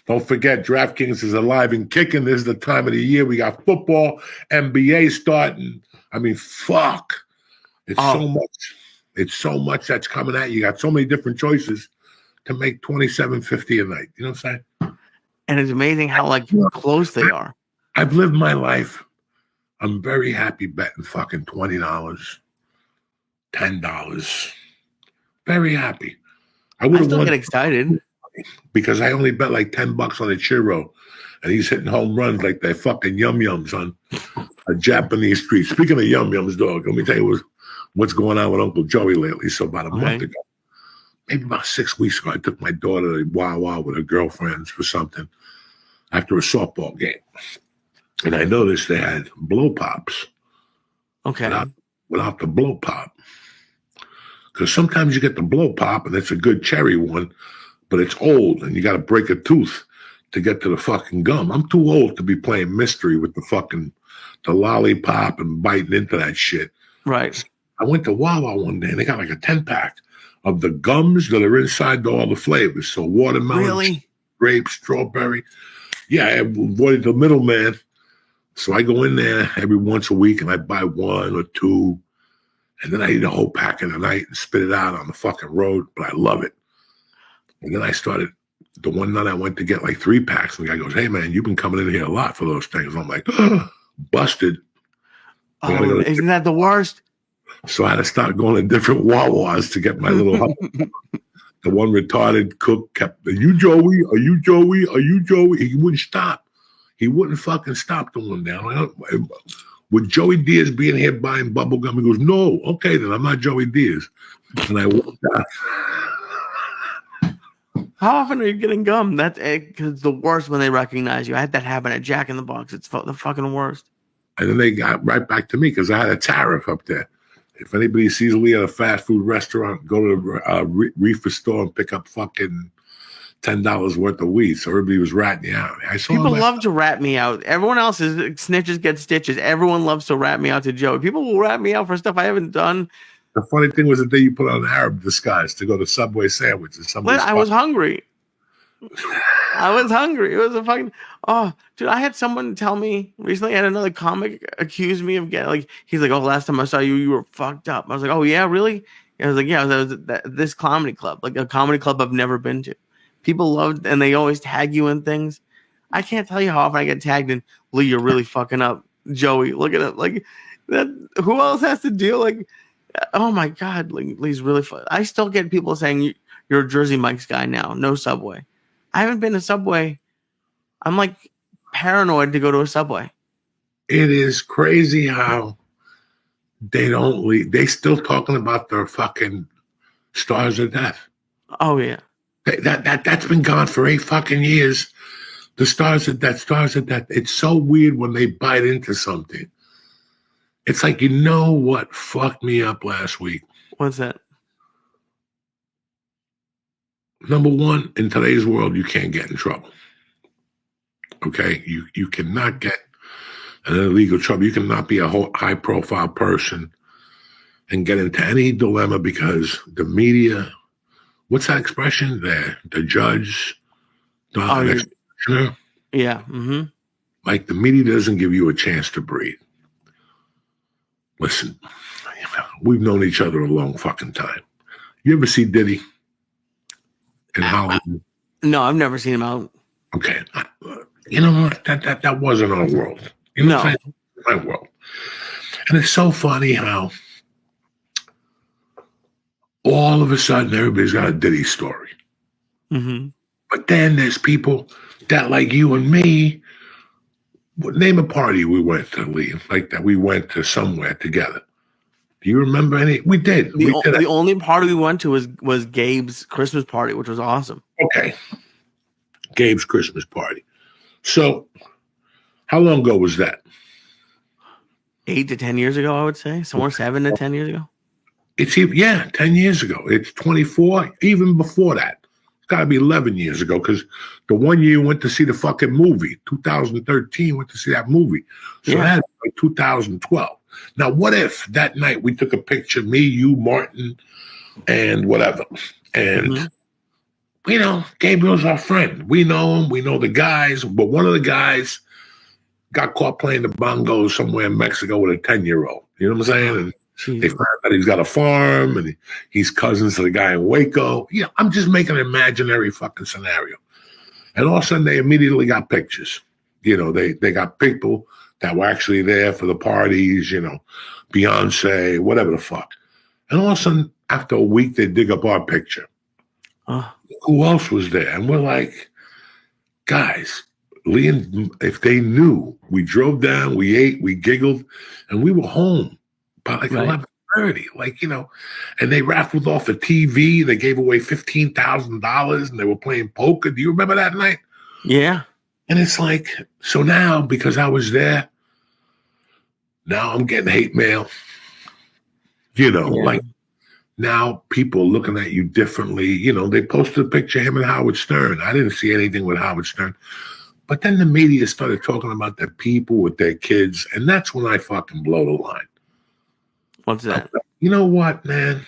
Don't forget, DraftKings is alive and kicking. This is the time of the year. We got football, NBA starting. I mean, fuck. It's so much. It's so much that's coming at you. You got so many different choices to make $27.50 a night. You know what I'm saying? And it's amazing how like close they are. I've lived my life. I'm very happy betting fucking $20, $10. Very happy. I still get excited because I only bet like $10 on a churro, and he's hitting home runs like they're fucking yum-yums on a Japanese street. Speaking of yum-yums, dog, let me tell you what's going on with Uncle Joey lately. So about a month ago, maybe about 6 weeks ago, I took my daughter to Wawa with her girlfriends for something after a softball game. And I noticed they had blow pops. Okay. Without the blow pop. Because sometimes you get the blow pop, and it's a good cherry one, but it's old, and you got to break a tooth to get to the fucking gum. I'm too old to be playing mystery with the lollipop and biting into that shit. Right. I went to Wawa one day, and they got like a 10-pack of the gums that are inside all the flavors. So watermelon, Really? grape, strawberry. Yeah, I avoided the middleman. So I go in there every once a week, and I buy one or two. And then I eat a whole pack in the night and spit it out on the fucking road, but I love it. And then I started, the one night I went to get like 3 packs, and the guy goes, "Hey, man, you've been coming in here a lot for those things." I'm like, busted. Oh, isn't that the worst? So I had to start going to different Wawas to get my little The one retarded cook kept, "Are you Joey? Are you Joey? Are you Joey?" He wouldn't stop. He wouldn't fucking stop the one down. Would Joey Diaz be in here buying bubble gum? He goes, "No, okay, then I'm not Joey Diaz." And I walked out. How often are you getting gum? That's because it's the worst when they recognize you. I had that happen at Jack in the Box. It's the fucking worst. And then they got right back to me because I had a tariff up there. If anybody sees me at a fast food restaurant, go to the reefer store and pick up fucking $10 worth of weed. So everybody was ratting me out. People love to rat me out. Everyone else is snitches get stitches. Everyone loves to rat me out to Joey. People will rat me out for stuff I haven't done. The funny thing was the day you put on an Arab disguise to go to Subway sandwiches. I was hungry. I was hungry. It was a fucking dude. I had someone tell me recently. I had another comic accuse me of getting he's like, "Oh, last time I saw you, you were fucked up." I was like, "Oh yeah, really?" And I was like, "Yeah, I was at this comedy club, like a comedy club I've never been to." People loved, and they always tag you in things. I can't tell you how often I get tagged in. "Lee, you're really fucking up, Joey. Look at it, like that." Who else has to deal oh my god, Lee's really fun. I still get people saying you're a Jersey Mike's guy now. No Subway. I haven't been to Subway. I'm paranoid to go to a Subway. It is crazy how they don't leave. They still talking about their fucking Stars of Death. Oh yeah. That's been gone for 8 fucking years. The Stars of Death. It's so weird when they bite into something. It's like, you know what fucked me up last week? What's that? Number one, in today's world, you can't get in trouble. Okay? You cannot get in illegal trouble. You cannot be a high-profile person and get into any dilemma because the media, what's that expression? The judge, the executioner. Yeah. Mm-hmm. Like, the media doesn't give you a chance to breathe. Listen, we've known each other a long fucking time. You ever see Diddy in Hollywood? No, I've never seen him out. Okay. You know what? That wasn't our world. You know what I'm saying? My world. And it's so funny how all of a sudden everybody's got a Diddy story. Mm-hmm. But then there's people that, like you and me, name a party we went to, Lee, like that we went to somewhere together. Do you remember any? We did. The only party we went to was Gabe's Christmas party, which was awesome. Okay. Gabe's Christmas party. So how long ago was that? 8 to 10 years ago, I would say. Somewhere 7 to 10 years ago. It's 10 years ago. It's 24, even before that. It's got to be 11 years ago because the one year you went to see the fucking movie, 2013, went to see that movie. So that's like 2012. Now, what if that night we took a picture, me, you, Martin, and whatever, and, you know, Gabriel's our friend. We know him. We know the guys. But one of the guys got caught playing the bongos somewhere in Mexico with a 10-year-old. You know what I'm saying? And they found out he's got a farm and he's cousins to the guy in Waco. You know, I'm just making an imaginary fucking scenario. And all of a sudden they immediately got pictures. You know, they got people that were actually there for the parties, you know, Beyonce, whatever the fuck. And all of a sudden, after a week, they dig up our picture. Who else was there? And we're like, guys, Lee and if they knew, we drove down, we ate, we giggled, and we were home by like 11:30, like, you know, and they raffled off a TV. They gave away $15,000 and they were playing poker. Do you remember that night? Yeah. And it's like, so now, because I was there, now I'm getting hate mail. You know, like now people looking at you differently. You know, they posted a picture of him and Howard Stern. I didn't see anything with Howard Stern. But then the media started talking about their people with their kids, and that's when I fucking blow the line. What's that? You know what, man?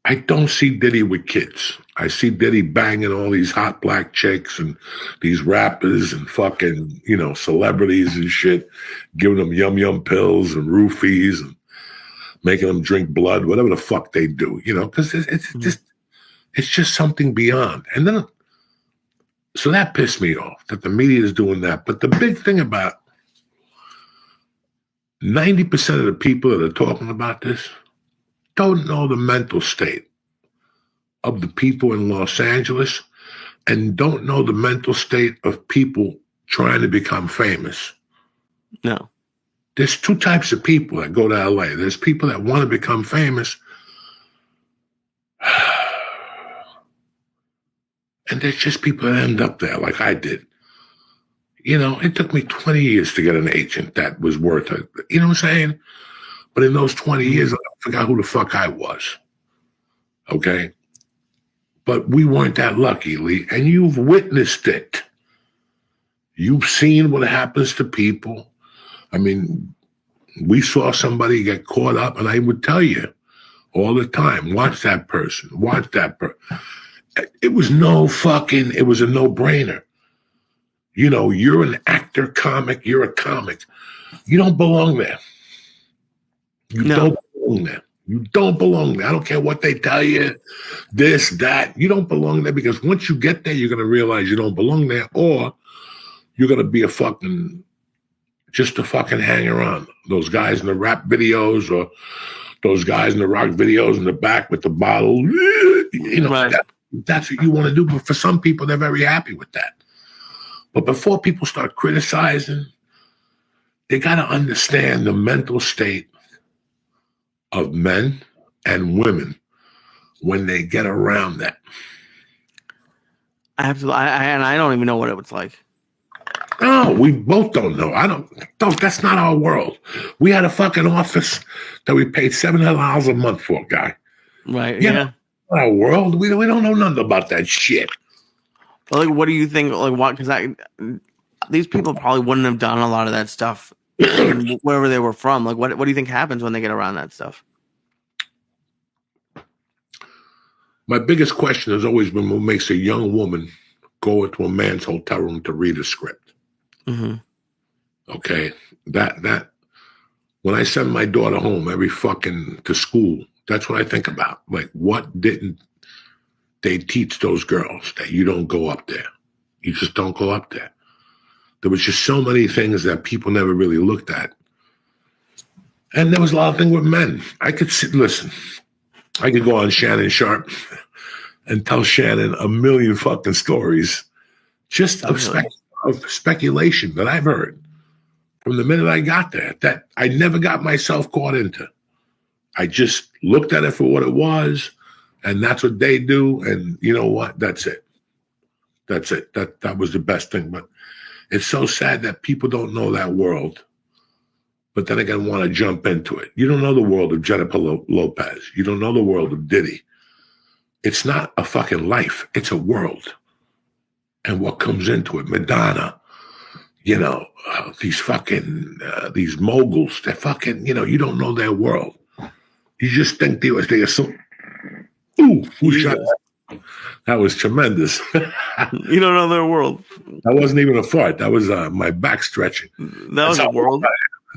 I don't see Diddy with kids. I see Diddy banging all these hot black chicks and these rappers and fucking, you know, celebrities and shit, giving them yum pills and roofies and making them drink blood, whatever the fuck they do, you know, because it's just something beyond. And then, so that pissed me off that the media is doing that. But the big thing about 90% of the people that are talking about this don't know the mental state of the people in Los Angeles and don't know the mental state of people trying to become famous. No. There's two types of people that go to LA. There's people that want to become famous, and there's just people that end up there like I did. You know, it took me 20 years to get an agent that was worth it. You know what I'm saying? But in those 20 years, I forgot who the fuck I was. Okay? But we weren't that lucky, Lee, and you've witnessed it. You've seen what happens to people. I mean, we saw somebody get caught up, and I would tell you all the time, watch that person, watch that person. It was it was a no-brainer. You know, you're an actor, comic, you're a comic. You don't belong there. You don't belong there. You don't belong there. I don't care what they tell you, this, that. You don't belong there because once you get there, you're going to realize you don't belong there, or you're going to be just a fucking hang around. Those guys in the rap videos or those guys in the rock videos in the back with the bottle. You know, right. That's what you want to do. But for some people, they're very happy with that. But before people start criticizing, they got to understand the mental state of men and women when they get around that. Absolutely. And I don't even know what it was like. No, we both don't know. That's not our world. We had a fucking office that we paid $700 a month for, guy. Right. Yeah. Our world. We don't know nothing about that shit. But like, what do you think? Like, what? Because these people probably wouldn't have done a lot of that stuff wherever they were from. Like, what do you think happens when they get around that stuff? My biggest question has always been what makes a young woman go into a man's hotel room to read a script. Mm-hmm. Okay, that when I send my daughter home to school, that's what I think about. Like, what didn't they teach those girls that you don't go up there? You just don't go up there. There was just so many things that people never really looked at. And there was a lot of things with men. I could go on Shannon Sharp and tell Shannon a million fucking stories just of speculation that I've heard from the minute I got there that I never got myself caught into. I just looked at it for what it was, and that's what they do, and you know what? That's it. That's it. That was the best thing. But it's so sad that people don't know that world, but then again want to jump into it. You don't know the world of Jennifer Lopez. You don't know the world of Diddy. It's not a fucking life. It's a world. And what comes into it, Madonna, you know, these these moguls, they're fucking, you know, you don't know their world. You just think they assume, who shot that? That was tremendous. You don't know their world. That wasn't even a fart. That was my back stretching. That was a world.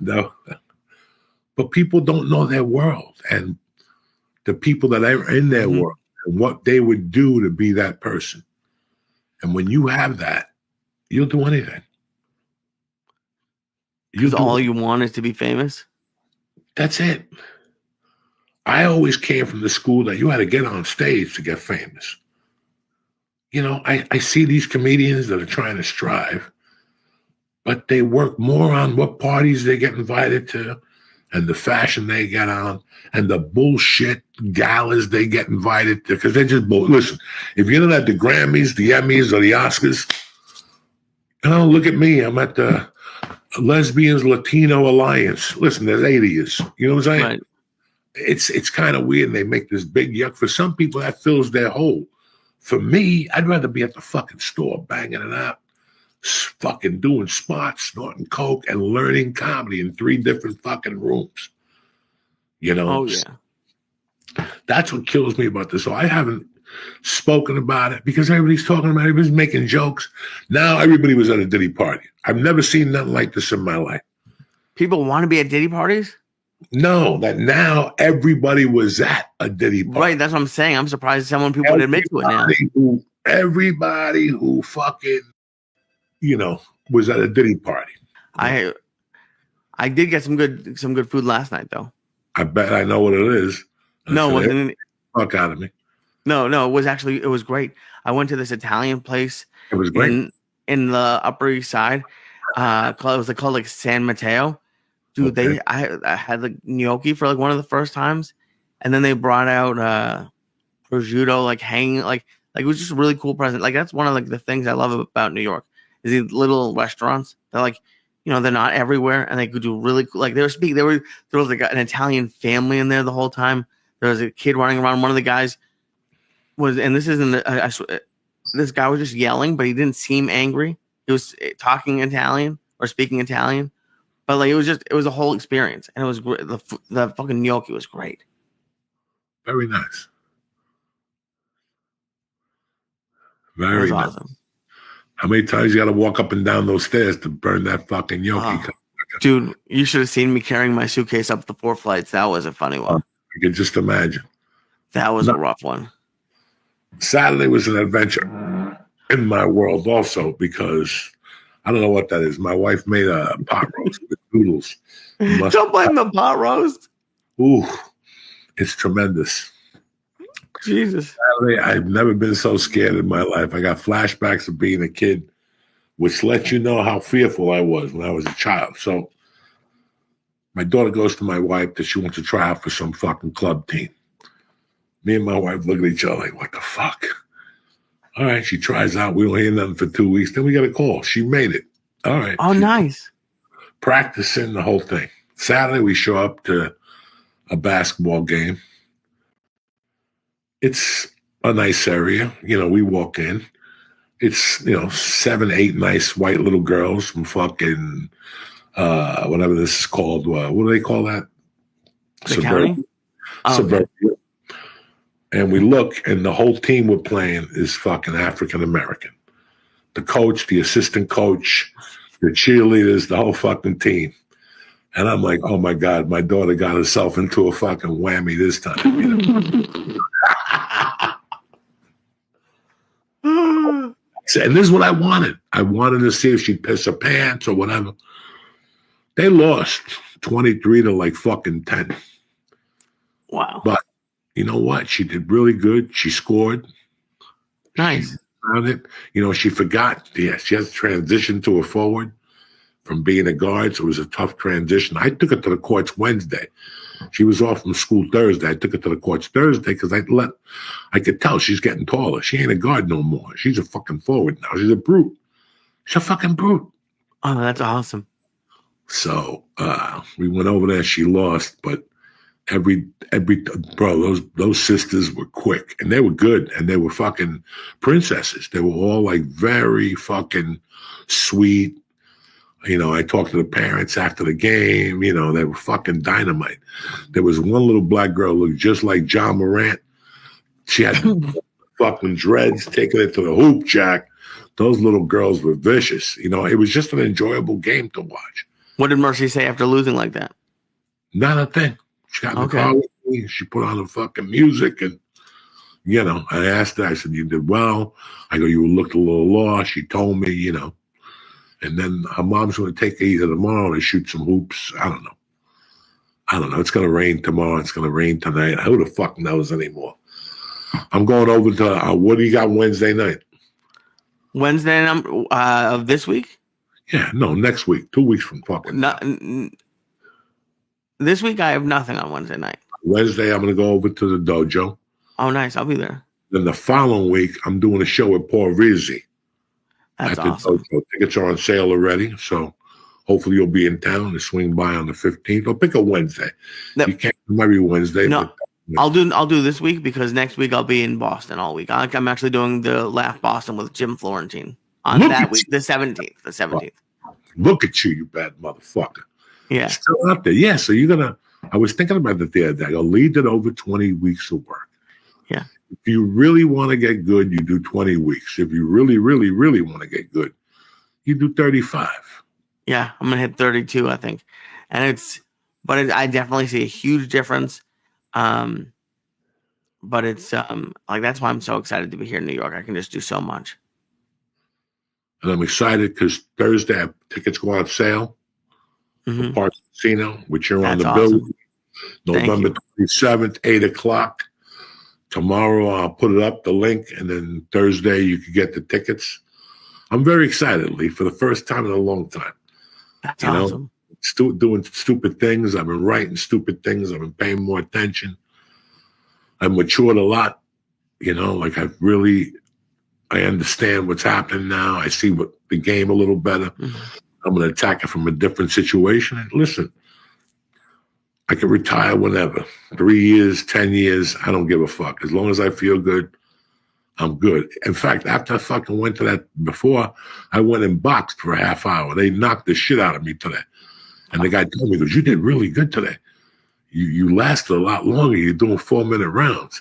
No. But people don't know their world and the people that are in their world and what they would do to be that person. And when you have that, you'll do anything. Because all you want is to be famous? That's it. I always came from the school that you had to get on stage to get famous. You know, I see these comedians that are trying to strive, but they work more on what parties they get invited to and the fashion they get on and the bullshit galas they get invited to, because they're just listen, if you're not at the Grammys, the Emmys, or the Oscars, you know, look at me. I'm at the Lesbians Latino Alliance. Listen, there's 80 of us. You know what I'm saying? Right. it's kind of weird. They make this big yuck. For some people, that fills their hole. For me, I'd rather be at the fucking store banging it out, fucking doing spots, snorting coke, and learning comedy in 3 different fucking rooms. You know? Oh, yeah. That's what kills me about this. So I haven't spoken about it because everybody's talking about it. Everybody's making jokes. Now everybody was at a Diddy party. I've never seen nothing like this in my life. People want to be at Diddy parties? No, that now everybody was at a Diddy party. Right, that's what I'm saying. I'm surprised people would admit to it now. Everybody who fucking, was at a Diddy party. I did get some good food last night, though. I bet I know what it is. No, it wasn't. Fuck out of me. No, it was great. I went to this Italian place. It was great. In the Upper East Side. It was called like San Mateo. Dude, Okay. I had the gnocchi for like one of the first times, and then they brought out prosciutto like hanging like it was just a really cool present. Like that's one of like the things I love about New York is these little restaurants. They're like, they're not everywhere, and they could do really cool. Like there was like an Italian family in there the whole time. There was a kid running around. One of the guys and this isn't this guy was just yelling, but he didn't seem angry. He was talking Italian or speaking Italian. But like it was a whole experience, and it was great. The fucking gnocchi was great. Very nice. It Very was nice. awesome. How many times you got to walk up and down those stairs to burn that fucking gnocchi? Dude, you should have seen me carrying my suitcase up the 4 flights. That was a funny one. I can just imagine. That was a rough one. Saturday was an adventure in my world also because I don't know what that is. My wife made a pot roast with noodles. Don't blame the pot roast. Ooh, it's tremendous. Jesus. Saturday, I've never been so scared in my life. I got flashbacks of being a kid, which lets you know how fearful I was when I was a child. So my daughter goes to my wife that she wants to try out for some fucking club team. Me and my wife look at each other like, what the fuck? All right, she tries out. We don't hear nothing for 2 weeks. Then we get a call. She made it. All right. Oh, nice. Practicing the whole thing. Saturday, we show up to a basketball game. It's a nice area. We walk in. It's, 7, 8 nice white little girls from fucking, whatever this is called. What do they call that? Suburbia. Suburbia. And we look, and the whole team we're playing is fucking African American. The coach, the assistant coach, the cheerleaders, the whole fucking team. And I'm like, oh my God, my daughter got herself into a fucking whammy this time. And this is what I wanted. I wanted to see if she'd piss her pants or whatever. They lost 23 to like fucking 10. Wow. But you know what? She did really good. She scored. Nice. She found it. She forgot. Yes, she has transitioned to a forward from being a guard, so it was a tough transition. I took her to the courts Wednesday. She was off from school Thursday. I took her to the courts Thursday because I could tell she's getting taller. She ain't a guard no more. She's a fucking forward now. She's a brute. She's a fucking brute. Oh, that's awesome. So we went over there. She lost, but every bro, those sisters were quick and they were good and they were fucking princesses. They were all like very fucking sweet. I talked to the parents after the game. They were fucking dynamite. There was one little black girl who looked just like John Morant. She had fucking dreads, taking it to the hoop, Jack. Those little girls were vicious. It was just an enjoyable game to watch. What did Mercy say after losing like that? Not a thing. She got in the car with me. She put on the fucking music and, I asked her, I said, you did well. I go, you looked a little lost. She told me, and then her mom's going to take her either tomorrow to shoot some hoops. I don't know. It's going to rain tomorrow. It's going to rain tonight. Who the fuck knows anymore? I'm going over to, what do you got Wednesday night? Wednesday of this week? Yeah, no, next week. 2 weeks from fucking. This week I have nothing on Wednesday night. Wednesday, I'm going to go over to the dojo. Oh, nice. I'll be there. Then the following week, I'm doing a show with Paul Rizzi. That's awesome. Dojo. Tickets are on sale already, so Hopefully you'll be in town to swing by on the 15th. Or pick a Wednesday. Yep. You can't come every Wednesday. No, I'll do this week because next week I'll be in Boston all week. I'm actually doing the Laugh Boston with Jim Florentine on that week, the 17th. The 17th. Look at you, you bad motherfucker. Yeah. Still out there. Yeah, so you're going to, I was thinking about it the other day. I'll lead it over 20 weeks of work. Yeah. If you really want to get good, you do 20 weeks. If you really, really, really want to get good, you do 35. Yeah, I'm going to hit 32, I think. And I definitely see a huge difference. But it's like that's why I'm so excited to be here in New York. I can just do so much. And I'm excited because Thursday tickets go on sale for Parks Casino, which you're on the bill. November 27th, 8 o'clock. Tomorrow I'll put it up, the link, and then Thursday you can get the tickets. I'm very excited, Lee, for the first time in a long time. That's awesome. Doing stupid things. I've been writing stupid things. I've been paying more attention. I've matured a lot. Like I understand what's happening now. I see the game a little better. I'm going to attack it from a different situation. And listen, I can retire whenever. 3 years, 10 years, I don't give a fuck. As long as I feel good, I'm good. In fact, after I fucking went to that before, I went and boxed for a half hour. They knocked the shit out of me today. And the guy told me, he goes, you did really good today. You lasted a lot longer. You're doing 4-minute rounds.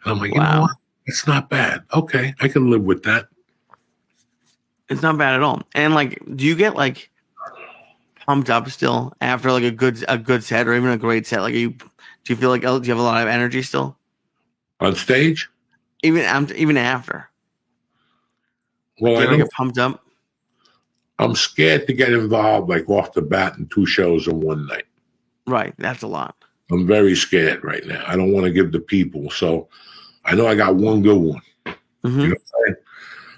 And I'm like, you know what? It's not bad. Okay, I can live with that. It's not bad at all. And like, do you get like pumped up still after like a good set or even a great set? Like, do you feel like do you have a lot of energy still on stage? Even after. Well, I don't get pumped up. I'm scared to get involved like off the bat in 2 shows in one night. Right, that's a lot. I'm very scared right now. I don't want to give the people. So I know I got one good one. You know what I'm saying?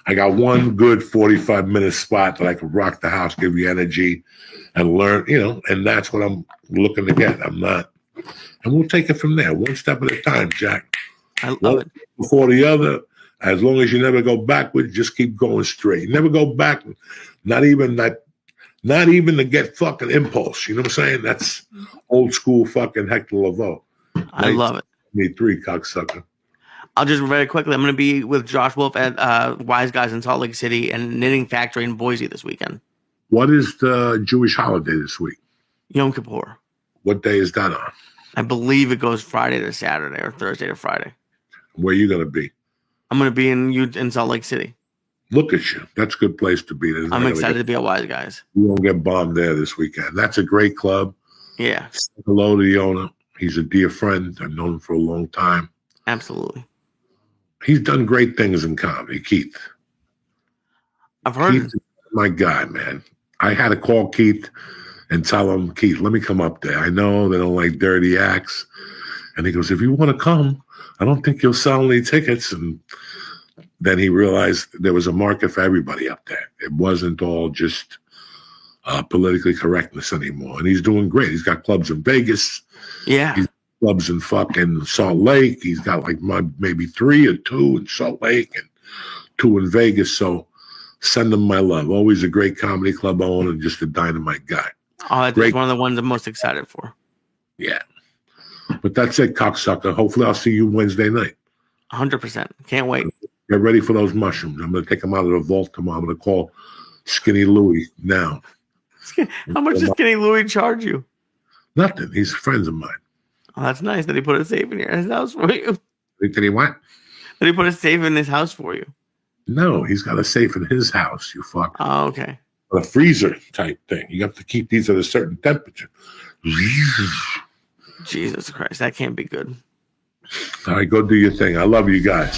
I got one good 45-minute spot that I can rock the house, give you energy, and learn, and that's what I'm looking to get. And we'll take it from there, one step at a time, Jack. I love it. Before the other, as long as you never go backwards, just keep going straight. Never go back, not even to get fucking impulse. You know what I'm saying? That's old school fucking Hector Lavoe. I love it. Me 3, cocksucker. I'll just very quickly. I'm going to be with Josh Wolf at Wise Guys in Salt Lake City and Knitting Factory in Boise this weekend. What is the Jewish holiday this week? Yom Kippur. What day is that on? I believe it goes Friday to Saturday or Thursday to Friday. Where are you going to be? I'm going to be in Salt Lake City. Look at you. That's a good place to be. I'm excited to be at Wise Guys. You won't get bombed there this weekend. That's a great club. Yeah. Say hello to the owner. He's a dear friend. I've known him for a long time. Absolutely. He's done great things in comedy, Keith. I've heard. Keith's my guy, man. I had to call Keith and tell him, Keith, let me come up there. I know they don't like dirty acts. And he goes, if you want to come, I don't think you'll sell any tickets. And then he realized there was a market for everybody up there. It wasn't all just politically correctness anymore. And he's doing great. He's got clubs in Vegas. Yeah. He's clubs in fucking Salt Lake. He's got like maybe 3 or 2 in Salt Lake and 2 in Vegas. So send him my love. Always a great comedy club owner and just a dynamite guy. Oh, it's one of the ones I'm most excited for. Yeah. But that's it, cocksucker. Hopefully I'll see you Wednesday night. 100%. Can't wait. Get ready for those mushrooms. I'm going to take them out of the vault tomorrow. I'm going to call Skinny Louie now. How much does Skinny Louie charge you? Nothing. He's friends of mine. Oh, that's nice that he put a safe in his house for you. Did he what? That he put a safe in his house for you. No, he's got a safe in his house, you fuck. Oh, okay. A freezer type thing. You have to keep these at a certain temperature. Jesus Christ, that can't be good. All right, go do your thing. I love you guys.